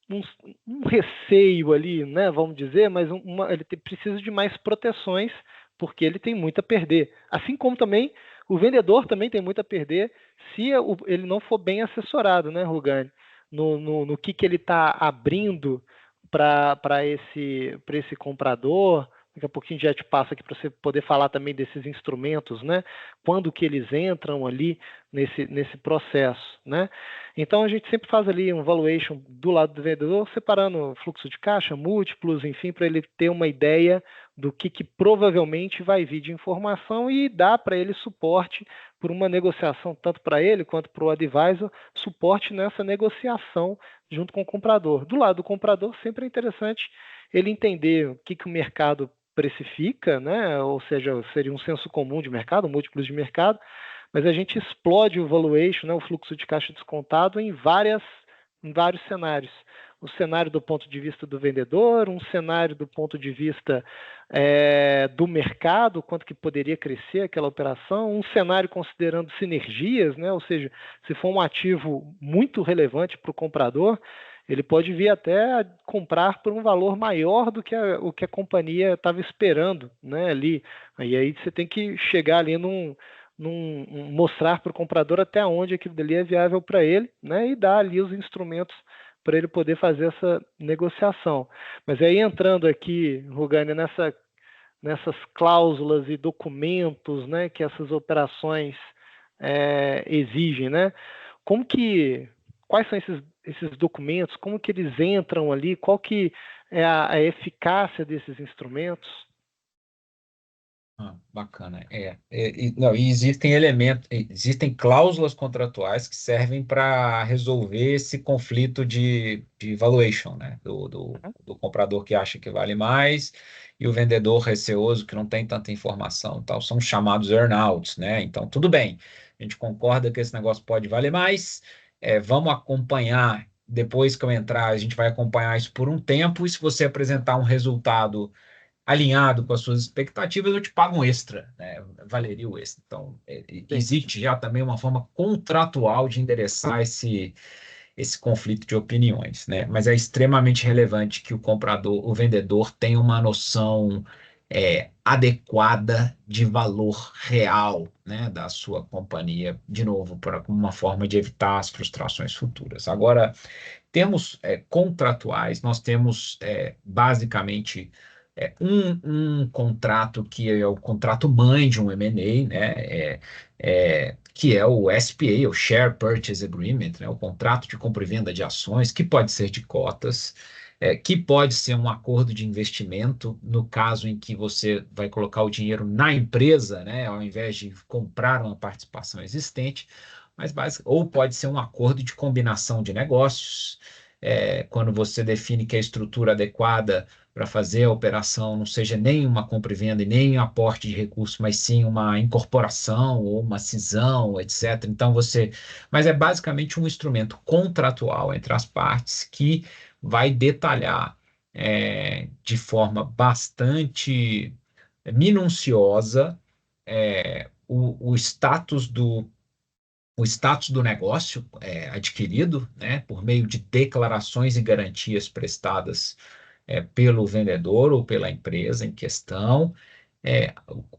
um, um receio ali, né? Vamos dizer, mas ele precisa de mais proteções porque ele tem muito a perder. Assim como também o vendedor também tem muito a perder se ele não for bem assessorado, né, Rugani? No que ele está abrindo para esse comprador. Daqui a pouquinho já te passo aqui para você poder falar também desses instrumentos, né? Quando que eles entram ali nesse processo, né? Então a gente sempre faz ali um valuation do lado do vendedor, separando fluxo de caixa, múltiplos, enfim, para ele ter uma ideia do que provavelmente vai vir de informação e dar para ele suporte por uma negociação, tanto para ele quanto para o advisor, suporte nessa negociação junto com o comprador. Do lado do comprador, sempre é interessante ele entender o que o mercado precifica, né? Ou seja, seria um senso comum de mercado, múltiplos de mercado, mas a gente explode o valuation, né, o fluxo de caixa descontado em vários cenários. O cenário do ponto de vista do vendedor, um cenário do ponto de vista do mercado, quanto que poderia crescer aquela operação, um cenário considerando sinergias, né, ou seja, se for um ativo muito relevante para o comprador, ele pode vir até a comprar por um valor maior do que o que a companhia estava esperando, né, ali. E aí você tem que chegar ali mostrar para o comprador até onde aquilo dali é viável para ele, né, e dar ali os instrumentos para ele poder fazer essa negociação. Mas aí entrando aqui, Rugani, nessas cláusulas e documentos, né, que essas operações exigem, né? Quais são esses documentos? Como que eles entram ali? Qual que é a eficácia desses instrumentos? Bacana. Não, e existem existem cláusulas contratuais que servem para resolver esse conflito de valuation, né? Do comprador que acha que vale mais e o vendedor receoso que não tem tanta informação, tal. São chamados earnouts, né? Então, tudo bem. A gente concorda que esse negócio pode valer mais vamos acompanhar, depois que eu entrar, a gente vai acompanhar isso por um tempo, e se você apresentar um resultado alinhado com as suas expectativas, eu te pago um extra, né? Valeria o extra. Então, Sim. existe já também uma forma contratual de endereçar esse conflito de opiniões, né? Mas é extremamente relevante que o comprador, o vendedor, tenha uma noção adequada de valor real, né, da sua companhia, de novo, como uma forma de evitar as frustrações futuras. Agora, termos contratuais, nós temos basicamente um contrato que é o contrato mãe de um M&A, né? Que é o SPA, o Share Purchase Agreement, né? O contrato de compra e venda de ações, que pode ser de cotas, que pode ser um acordo de investimento, no caso em que você vai colocar o dinheiro na empresa, né? Ao invés de comprar uma participação existente, ou pode ser um acordo de combinação de negócios, quando você define que a estrutura adequada para fazer a operação não seja nem uma compra e venda e nem um aporte de recursos, mas sim uma incorporação ou uma cisão, etc. Mas é basicamente um instrumento contratual entre as partes que vai detalhar de forma bastante minuciosa o status do negócio adquirido, né, por meio de declarações e garantias prestadas pelo vendedor ou pela empresa em questão,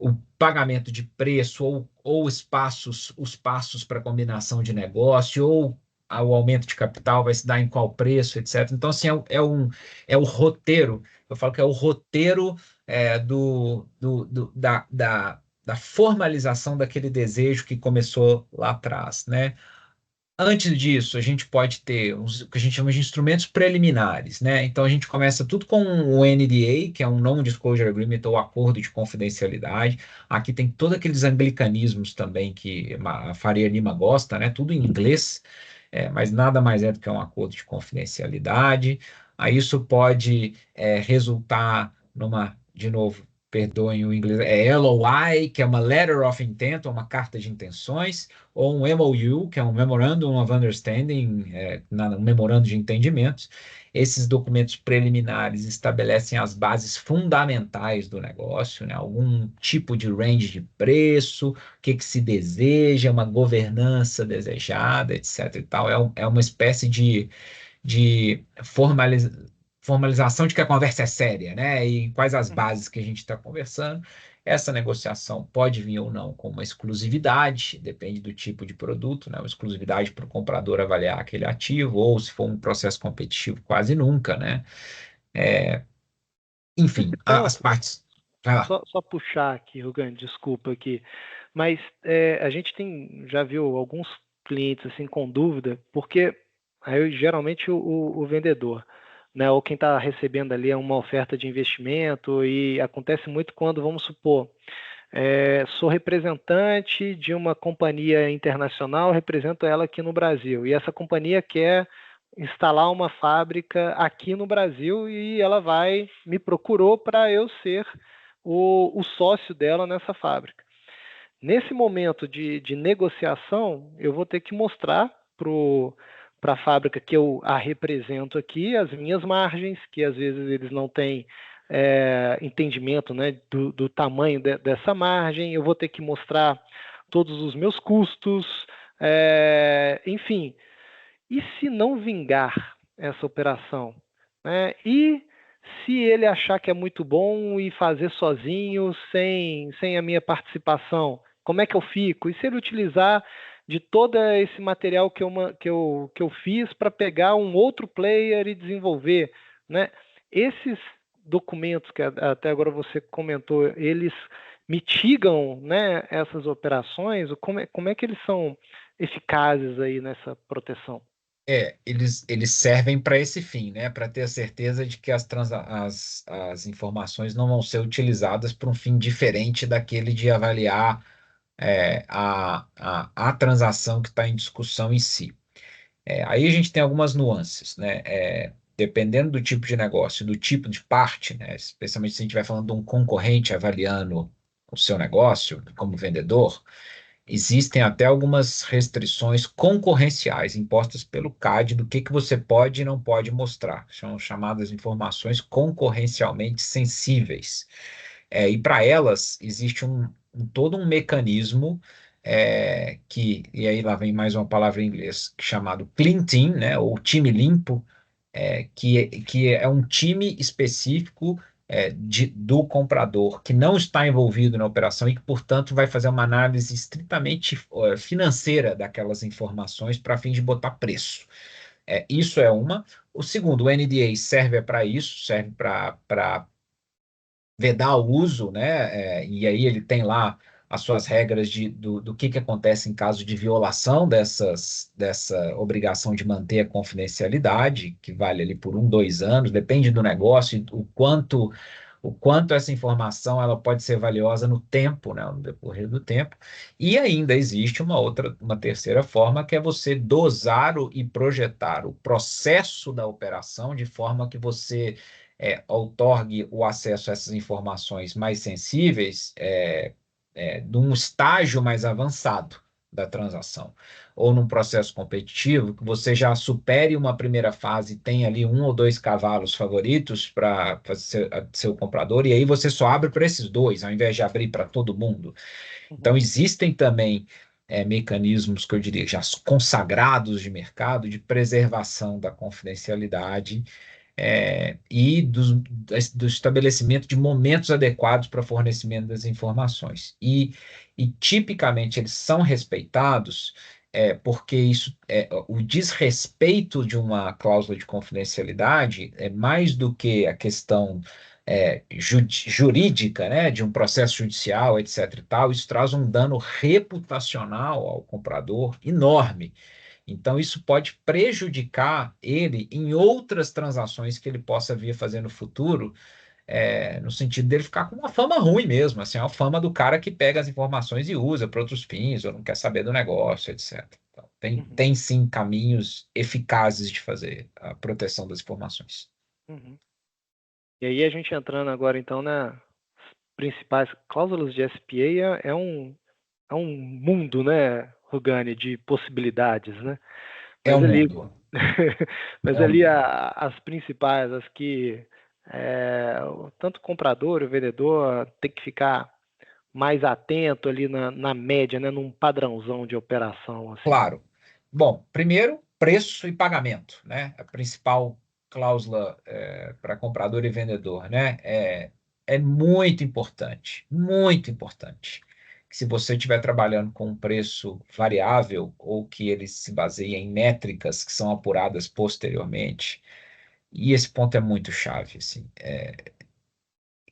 o pagamento de preço ou os passos para combinação de negócio ou o aumento de capital vai se dar em qual preço, etc. Então, assim, é o roteiro, eu falo que é o roteiro da formalização daquele desejo que começou lá atrás, né? Antes disso, a gente pode ter o que a gente chama de instrumentos preliminares, né? Então, a gente começa tudo com o NDA, que é um Non-Disclosure Agreement ou acordo de confidencialidade. Aqui tem todos aqueles anglicanismos também que a Faria Lima gosta, né? Tudo em inglês, mas nada mais é do que um acordo de confidencialidade. Aí isso pode resultar de novo, perdoem o inglês, LOI, que é uma Letter of Intent, ou uma carta de intenções, ou um MOU, que é um Memorandum of Understanding, um memorando de entendimentos. Esses documentos preliminares estabelecem as bases fundamentais do negócio, né? Algum tipo de range de preço, o que se deseja, uma governança desejada, etc. E tal. É uma espécie de formalização de que a conversa é séria, né? E quais as Uhum. bases que a gente está conversando. Essa negociação pode vir ou não com uma exclusividade, depende do tipo de produto, né? Uma exclusividade para o comprador avaliar aquele ativo, ou se for um processo competitivo, quase nunca, né? Nesse Enfim, as ponto, partes. Vai lá. só puxar aqui, Rugan, desculpa aqui, mas a gente já viu alguns clientes assim com dúvida, porque aí geralmente o vendedor, né, ou quem está recebendo ali é uma oferta de investimento e acontece muito quando, vamos supor, sou representante de uma companhia internacional, represento ela aqui no Brasil, e essa companhia quer instalar uma fábrica aqui no Brasil e ela me procurou para eu ser o sócio dela nessa fábrica. Nesse momento de negociação, eu vou ter que mostrar para a fábrica que eu a represento aqui as minhas margens, que às vezes eles não têm entendimento, né, do tamanho dessa margem, eu vou ter que mostrar todos os meus custos, enfim. E se não vingar essa operação? Né? E se ele achar que é muito bom e fazer sozinho, sem a minha participação, como é que eu fico? E se ele utilizar de todo esse material que eu fiz para pegar um outro player e desenvolver? Né? Esses documentos que até agora você comentou, eles mitigam, né, essas operações? Como é que eles são eficazes aí nessa proteção? Eles servem para esse fim, né? Para ter a certeza de que as informações não vão ser utilizadas para um fim diferente daquele de avaliar a transação que está em discussão em si. Aí a gente tem algumas nuances, né? Dependendo do tipo de negócio, do tipo de parte, né? Especialmente se a gente estiver falando de um concorrente avaliando o seu negócio como vendedor, Existem até algumas restrições concorrenciais impostas pelo CAD do que você pode e não pode mostrar. São chamadas informações concorrencialmente sensíveis. E para elas existe todo um mecanismo e aí lá vem mais uma palavra em inglês, chamado Clean Team, né, ou time limpo, que é um time específico do comprador que não está envolvido na operação e que, portanto, vai fazer uma análise estritamente financeira daquelas informações para fim de botar preço. Isso é uma. O segundo, o NDA serve para isso, serve para vedar o uso, né? E aí ele tem lá as suas regras do que acontece em caso de violação dessa obrigação de manter a confidencialidade, que vale ali por 1, 2 anos, depende do negócio, e o quanto essa informação ela pode ser valiosa no tempo, né, no decorrer do tempo. E ainda existe uma terceira forma, que é você dosar e projetar o processo da operação de forma que você outorgue o acesso a essas informações mais sensíveis de um estágio mais avançado da transação, ou num processo competitivo, que você já supere uma primeira fase, tem ali 1 ou 2 cavalos favoritos para seu comprador, e aí você só abre para esses dois, ao invés de abrir para todo mundo. Então, Uhum. existem também mecanismos que eu diria já consagrados de mercado de preservação da confidencialidade e do estabelecimento de momentos adequados para fornecimento das informações. E tipicamente eles são respeitados porque o desrespeito de uma cláusula de confidencialidade é mais do que a questão jurídica, né, de um processo judicial, etc. e tal, isso traz um dano reputacional ao comprador enorme. Então, isso pode prejudicar ele em outras transações que ele possa vir a fazer no futuro, no sentido dele ficar com uma fama ruim mesmo, assim, a fama do cara que pega as informações e usa para outros fins, ou não quer saber do negócio, etc. Então, Uhum. tem sim caminhos eficazes de fazer a proteção das informações. Uhum. E aí a gente entrando agora então nas principais cláusulas de SPA é um mundo, né, Rugani, de possibilidades, né? É Mas o ali, mundo, mas é o ali mundo. as principais, as que tanto o comprador e o vendedor tem que ficar mais atento ali na média, né, num padrãozão de operação, assim. Claro. Bom, primeiro, preço e pagamento, né? A principal cláusula para comprador e vendedor, né? É muito importante, muito importante. Que se você estiver trabalhando com um preço variável ou que ele se baseia em métricas que são apuradas posteriormente, e esse ponto é muito chave, assim,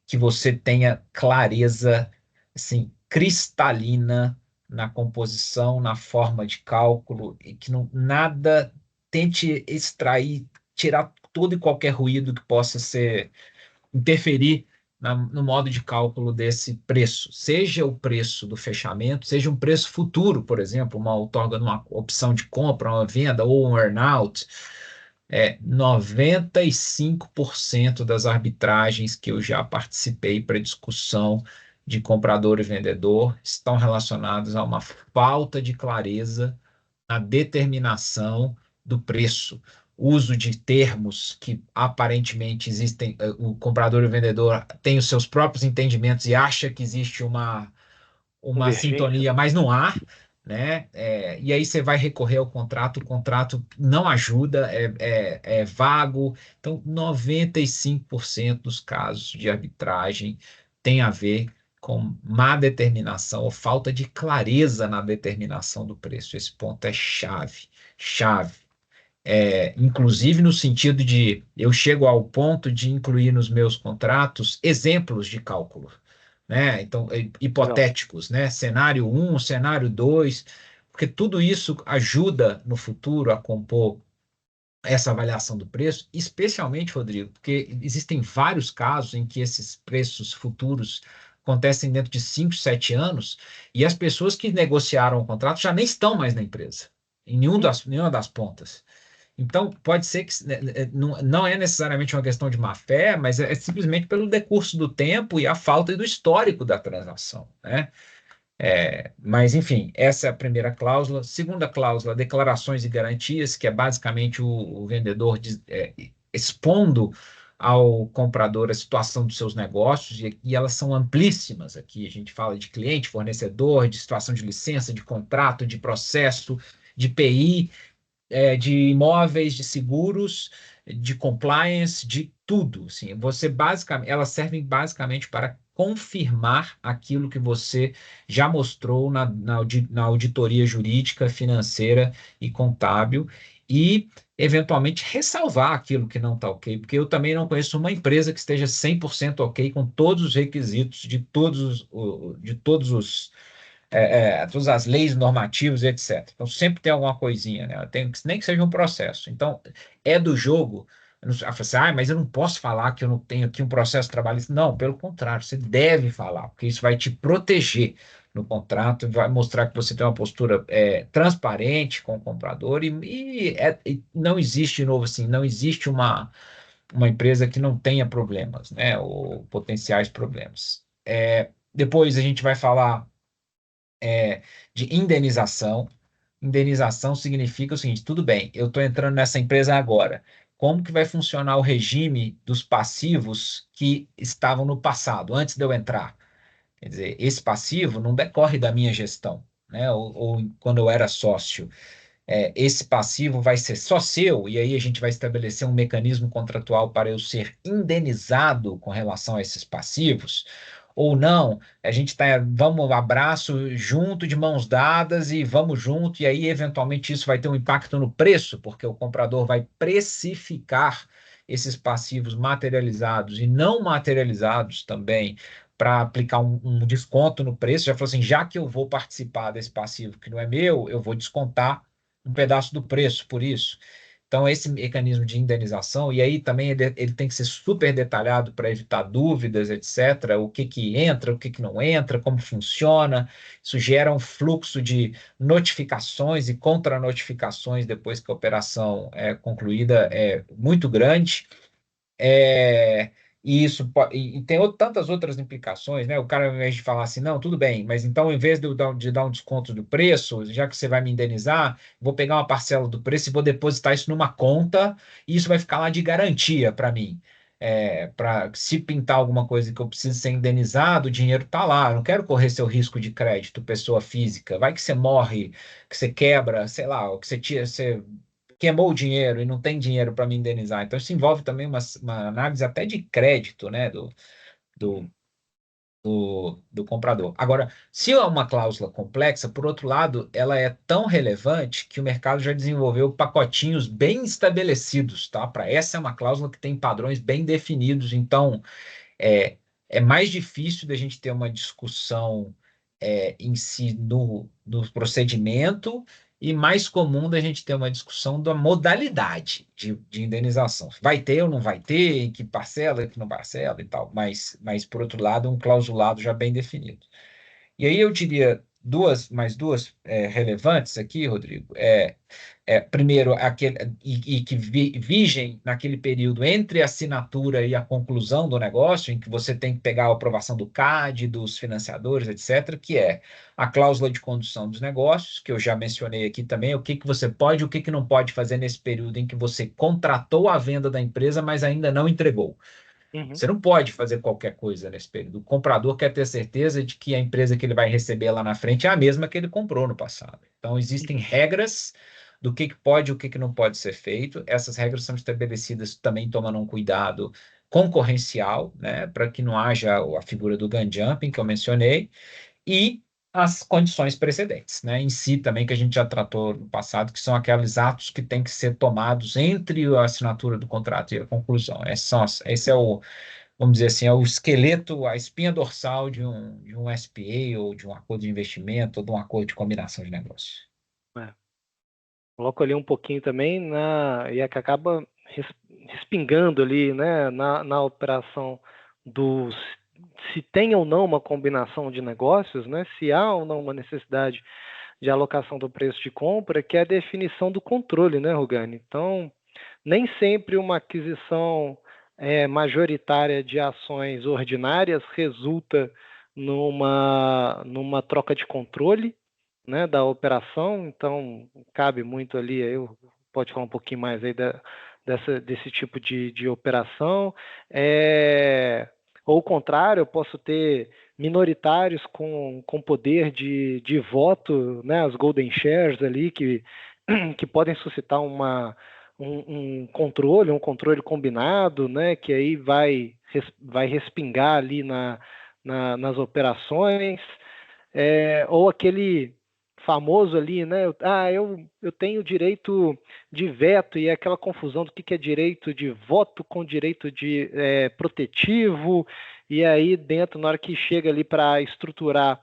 que você tenha clareza, assim, cristalina na composição, na forma de cálculo, e que não, nada tente extrair, tirar todo e qualquer ruído que possa interferir no modo de cálculo desse preço, seja o preço do fechamento, seja um preço futuro, por exemplo, uma outorga numa opção de compra, uma venda ou um earnout. 95% das arbitragens que eu já participei para discussão de comprador e vendedor estão relacionadas a uma falta de clareza na determinação do preço. Uso de termos que aparentemente existem, o comprador e o vendedor têm os seus próprios entendimentos e acha que existe uma Convergência, sintonia, né? mas não há, né? E aí você vai recorrer ao contrato, o contrato não ajuda, é vago. Então, 95% dos casos de arbitragem tem a ver com má determinação ou falta de clareza na determinação do preço. Esse ponto é chave, chave. Inclusive no sentido de eu chego ao ponto de incluir nos meus contratos exemplos de cálculo, né? Então, Legal. hipotéticos, né? Cenário um, cenário 2, porque tudo isso ajuda no futuro a compor essa avaliação do preço, especialmente, Rodrigo, porque existem vários casos em que esses preços futuros acontecem dentro de 5, 7 anos e as pessoas que negociaram o contrato já nem estão mais na empresa, em nenhuma das pontas. Então, pode ser que não é necessariamente uma questão de má fé, mas é simplesmente pelo decurso do tempo e a falta do histórico da transação, né? Mas, enfim, essa é a primeira cláusula. Segunda cláusula, declarações e garantias, que é basicamente o vendedor expondo ao comprador a situação dos seus negócios, e elas são amplíssimas aqui. A gente fala de cliente, fornecedor, de situação de licença, de contrato, de processo, de PI, de imóveis, de seguros, de compliance, de tudo. Assim, elas servem basicamente para confirmar aquilo que você já mostrou na auditoria jurídica, financeira e contábil, e eventualmente ressalvar aquilo que não está ok, porque eu também não conheço uma empresa que esteja 100% ok com todos os requisitos todas as leis normativas, etc. Então, sempre tem alguma coisinha, né? Nem que seja um processo. Então, é do jogo. Fala assim, mas eu não posso falar que eu não tenho aqui um processo trabalhista. Não, pelo contrário, você deve falar, porque isso vai te proteger no contrato, vai mostrar que você tem uma postura transparente com o comprador e não existe, de novo assim, não existe uma empresa que não tenha problemas, né? Ou potenciais problemas. Depois a gente vai falar de indenização. Indenização significa o seguinte: tudo bem, eu estou entrando nessa empresa agora. Como que vai funcionar o regime dos passivos que estavam no passado, antes de eu entrar? Quer dizer, esse passivo não decorre da minha gestão, né? Ou quando eu era sócio. Esse passivo vai ser só seu, e aí a gente vai estabelecer um mecanismo contratual para eu ser indenizado com relação a esses passivos, ou não, a gente vamos abraço junto de mãos dadas e vamos junto, e aí eventualmente isso vai ter um impacto no preço, porque o comprador vai precificar esses passivos materializados e não materializados também para aplicar um desconto no preço. Já falou assim, já que eu vou participar desse passivo que não é meu, eu vou descontar um pedaço do preço por isso. Então, esse mecanismo de indenização, e aí também ele tem que ser super detalhado para evitar dúvidas, etc. O que que entra, o que que não entra, como funciona. Isso gera um fluxo de notificações e contra-notificações depois que a operação é concluída, é muito grande. É, e tem tantas outras implicações, né? O cara, ao invés de falar assim, não, tudo bem, mas então, em vez de dar um desconto do preço, já que você vai me indenizar, vou pegar uma parcela do preço e vou depositar isso numa conta, e isso vai ficar lá de garantia para mim. Para se pintar alguma coisa que eu preciso ser indenizado, o dinheiro está lá. Eu não quero correr seu risco de crédito, pessoa física. Vai que você morre, que você quebra, sei lá, ou que você queimou o dinheiro e não tem dinheiro para me indenizar. Então, isso envolve também uma análise até de crédito, né, do, do comprador. Agora, se é uma cláusula complexa, por outro lado, ela é tão relevante que o mercado já desenvolveu pacotinhos bem estabelecidos, tá? Para essa é uma cláusula que tem padrões bem definidos, então é, é mais difícil da gente ter uma discussão em si no procedimento e mais comum da gente ter uma discussão da modalidade de indenização. Vai ter ou não vai ter, em que parcela, em que não parcela e tal, mas por outro lado, um clausulado já bem definido. E aí eu diria mais duas relevantes aqui, Rodrigo. Primeiro, e que vigem naquele período entre a assinatura e a conclusão do negócio, em que você tem que pegar a aprovação do CAD, dos financiadores, etc., que é a cláusula de condução dos negócios, que eu já mencionei aqui também, o que que você pode e o que que não pode fazer nesse período em que você contratou a venda da empresa, mas ainda não entregou. Uhum. Você não pode fazer qualquer coisa nesse período. O comprador quer ter certeza de que a empresa que ele vai receber lá na frente é a mesma que ele comprou no passado. Então, existem Uhum. regras do que pode e o que não pode ser feito. Essas regras são estabelecidas também tomando um cuidado concorrencial, né, para que não haja a figura do gun jumping que eu mencionei, e as condições precedentes, né, em si também, que a gente já tratou no passado, que são aqueles atos que têm que ser tomados entre a assinatura do contrato e a conclusão. Esse é o, vamos dizer assim, é o esqueleto, a espinha dorsal de um SPA, ou de um acordo de investimento, ou de um acordo de combinação de negócio. É. Coloco ali um pouquinho também e é que acaba respingando ali, né, na operação do se tem ou não uma combinação de negócios, né, se há ou não uma necessidade de alocação do preço de compra, que é a definição do controle, né, Rugani? Então, nem sempre uma aquisição majoritária de ações ordinárias resulta numa troca de controle, né, da operação. Então, cabe muito ali, pode falar um pouquinho mais aí desse tipo de operação. Ou o contrário, eu posso ter minoritários com poder de voto, né, as golden shares ali, que podem suscitar um controle combinado, né, que aí vai respingar ali nas operações. Ou aquele famoso ali, né? Eu tenho direito de veto, e é aquela confusão do que é direito de voto com direito de protetivo, e aí dentro, na hora que chega ali para estruturar,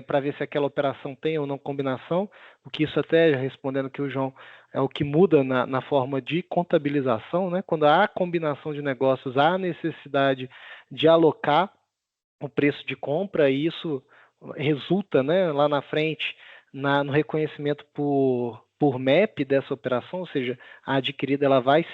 para ver se aquela operação tem ou não combinação, o que isso até, respondendo que o João, é o que muda na forma de contabilização, né? Quando há combinação de negócios, há necessidade de alocar o preço de compra, e isso resulta, né, lá na frente no reconhecimento por MEP dessa operação, ou seja, a adquirida ela vai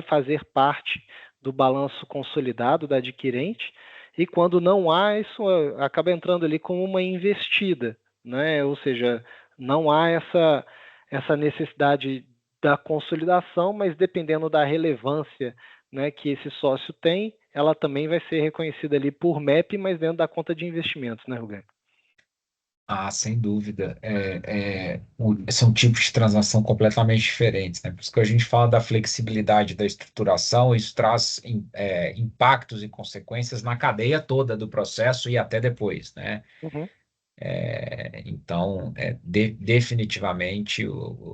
fazer parte do balanço consolidado da adquirente, e quando não há, isso acaba entrando ali como uma investida, né? Ou seja, não há essa necessidade da consolidação, mas dependendo da relevância, né, que esse sócio tem, ela também vai ser reconhecida ali por MEP, mas dentro da conta de investimentos, né, Rugani? Ah, sem dúvida. São tipos de transação completamente diferentes, né? Por isso que a gente fala da flexibilidade da estruturação, isso traz impactos e consequências na cadeia toda do processo e até depois, né? Uhum. Então, definitivamente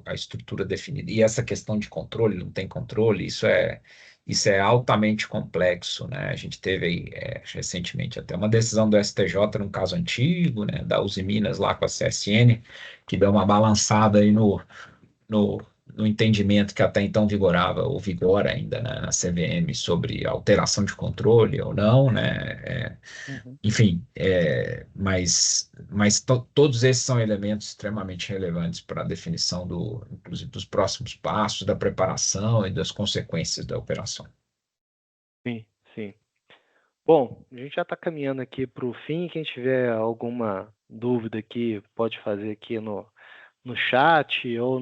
a estrutura definida. E essa questão de controle, não tem controle, isso é altamente complexo, né? A gente teve aí, recentemente até uma decisão do STJ num caso antigo, né, da Uzi Minas lá com a CSN, que deu uma balançada aí no entendimento que até então vigorava, ou vigora ainda, né, na CVM, sobre alteração de controle ou não, né? Uhum. Enfim, mas todos esses são elementos extremamente relevantes para a definição inclusive, dos próximos passos, da preparação e das consequências da operação. Sim, sim. Bom, a gente já está caminhando aqui para o fim. Quem tiver alguma dúvida aqui, pode fazer aqui no chat, ou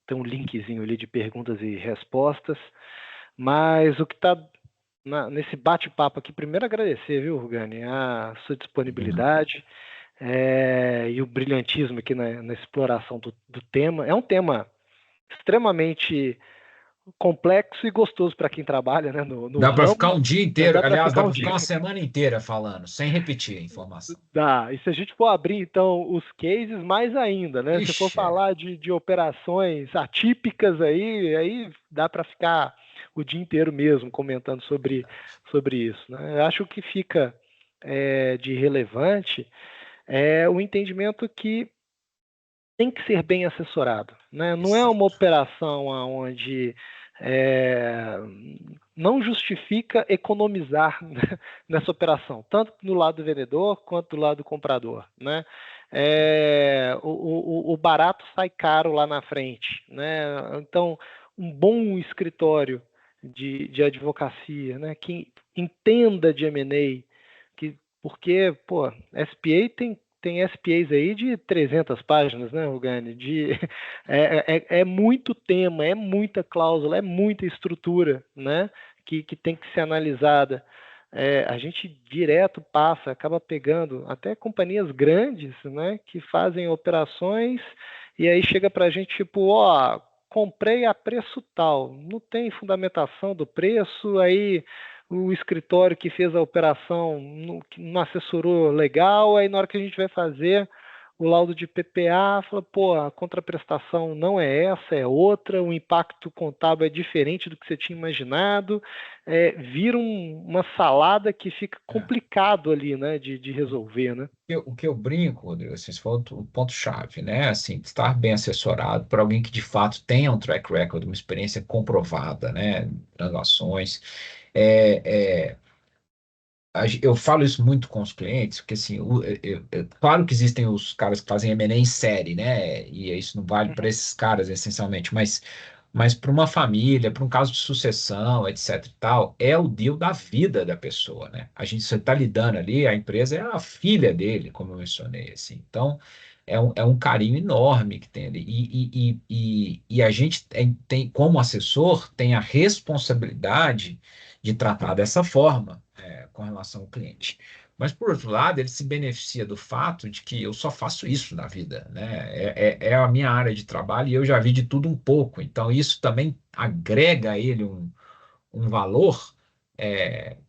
tem um linkzinho ali de perguntas e respostas. Mas o que está nesse bate-papo aqui, primeiro agradecer, viu, Rugani, a sua disponibilidade, e o brilhantismo aqui na exploração do tema. É um tema extremamente complexo e gostoso para quem trabalha, né, no Dá para ficar ramo. um dia Mas inteiro, dá para aliás, ficar dá um para dia. ficar uma semana inteira falando, sem repetir a informação. Dá. E se a gente for abrir, então, os cases, mais ainda, né? Se for Ixi, falar de operações atípicas aí dá para ficar o dia inteiro mesmo comentando sobre isso, né? Eu acho que fica de relevante o entendimento que tem que ser bem assessorado, né? Não é uma exato. operação onde não justifica economizar nessa operação, tanto do lado do vendedor quanto do lado do comprador, né? O barato sai caro lá na frente, né? Então, um bom escritório de advocacia, né, que entenda de M&A, porque, pô, SPA tem SPAs aí de 300 páginas, né, Rugani? É muito tema, é muita cláusula, é muita estrutura, né, que tem que ser analisada. A gente direto acaba pegando até companhias grandes, né, que fazem operações, e aí chega para a gente tipo, ó, comprei a preço tal, não tem fundamentação do preço, aí o escritório que fez a operação não assessorou legal, aí na hora que a gente vai fazer o laudo de PPA, fala, pô, a contraprestação não é essa, é outra, o impacto contábil é diferente do que você tinha imaginado, vira uma salada que fica É. complicado ali, né, de resolver, né? O que eu brinco, Rodrigo, assim, esse foi o ponto-chave, né? Assim, estar bem assessorado por alguém que de fato tenha um track record, uma experiência comprovada, né? Transações. É, é, eu falo isso muito com os clientes, porque assim, claro que existem os caras que fazem M&A em série, né? E isso não vale para Uhum. esses caras essencialmente, mas Mas para uma família, para um caso de sucessão, etc e tal, é o deal da vida da pessoa, né? A gente está lidando ali, a empresa é a filha dele, como eu mencionei, assim. Então, é um carinho enorme que tem ali. E a gente como assessor, tem a responsabilidade de tratar dessa forma, com relação ao cliente. Mas, por outro lado, ele se beneficia do fato de que eu só faço isso na vida, né? É a minha área de trabalho e eu já vi de tudo um pouco. Então, isso também agrega a ele um valor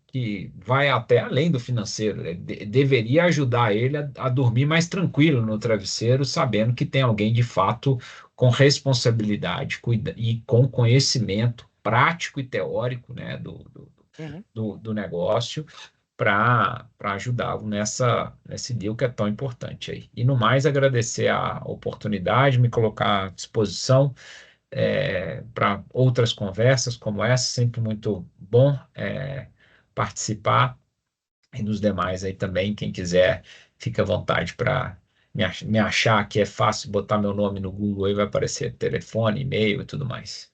que vai até além do financeiro. Deveria ajudar ele a dormir mais tranquilo no travesseiro, sabendo que tem alguém de fato com responsabilidade e com conhecimento prático e teórico, né, Uhum. do negócio para ajudá-lo nesse deal que é tão importante aí. E no mais, agradecer a oportunidade, me colocar à disposição para outras conversas como essa, sempre muito bom participar, e nos demais aí também, quem quiser, fica à vontade para me achar, que é fácil botar meu nome no Google aí, vai aparecer telefone, e-mail e tudo mais.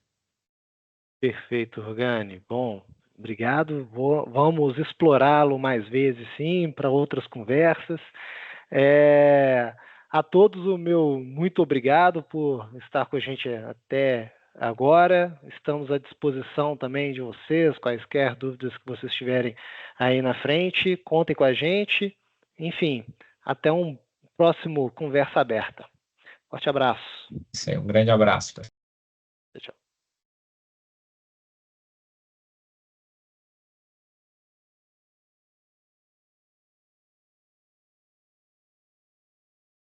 Perfeito, Rogani. Bom, obrigado. Vamos explorá-lo mais vezes, sim, para outras conversas. É, a todos o meu muito obrigado por estar com a gente até agora. Estamos à disposição também de vocês, quaisquer dúvidas que vocês tiverem aí na frente, contem com a gente. Enfim, até um próximo Conversa Aberta. Forte abraço. Isso aí, um grande abraço.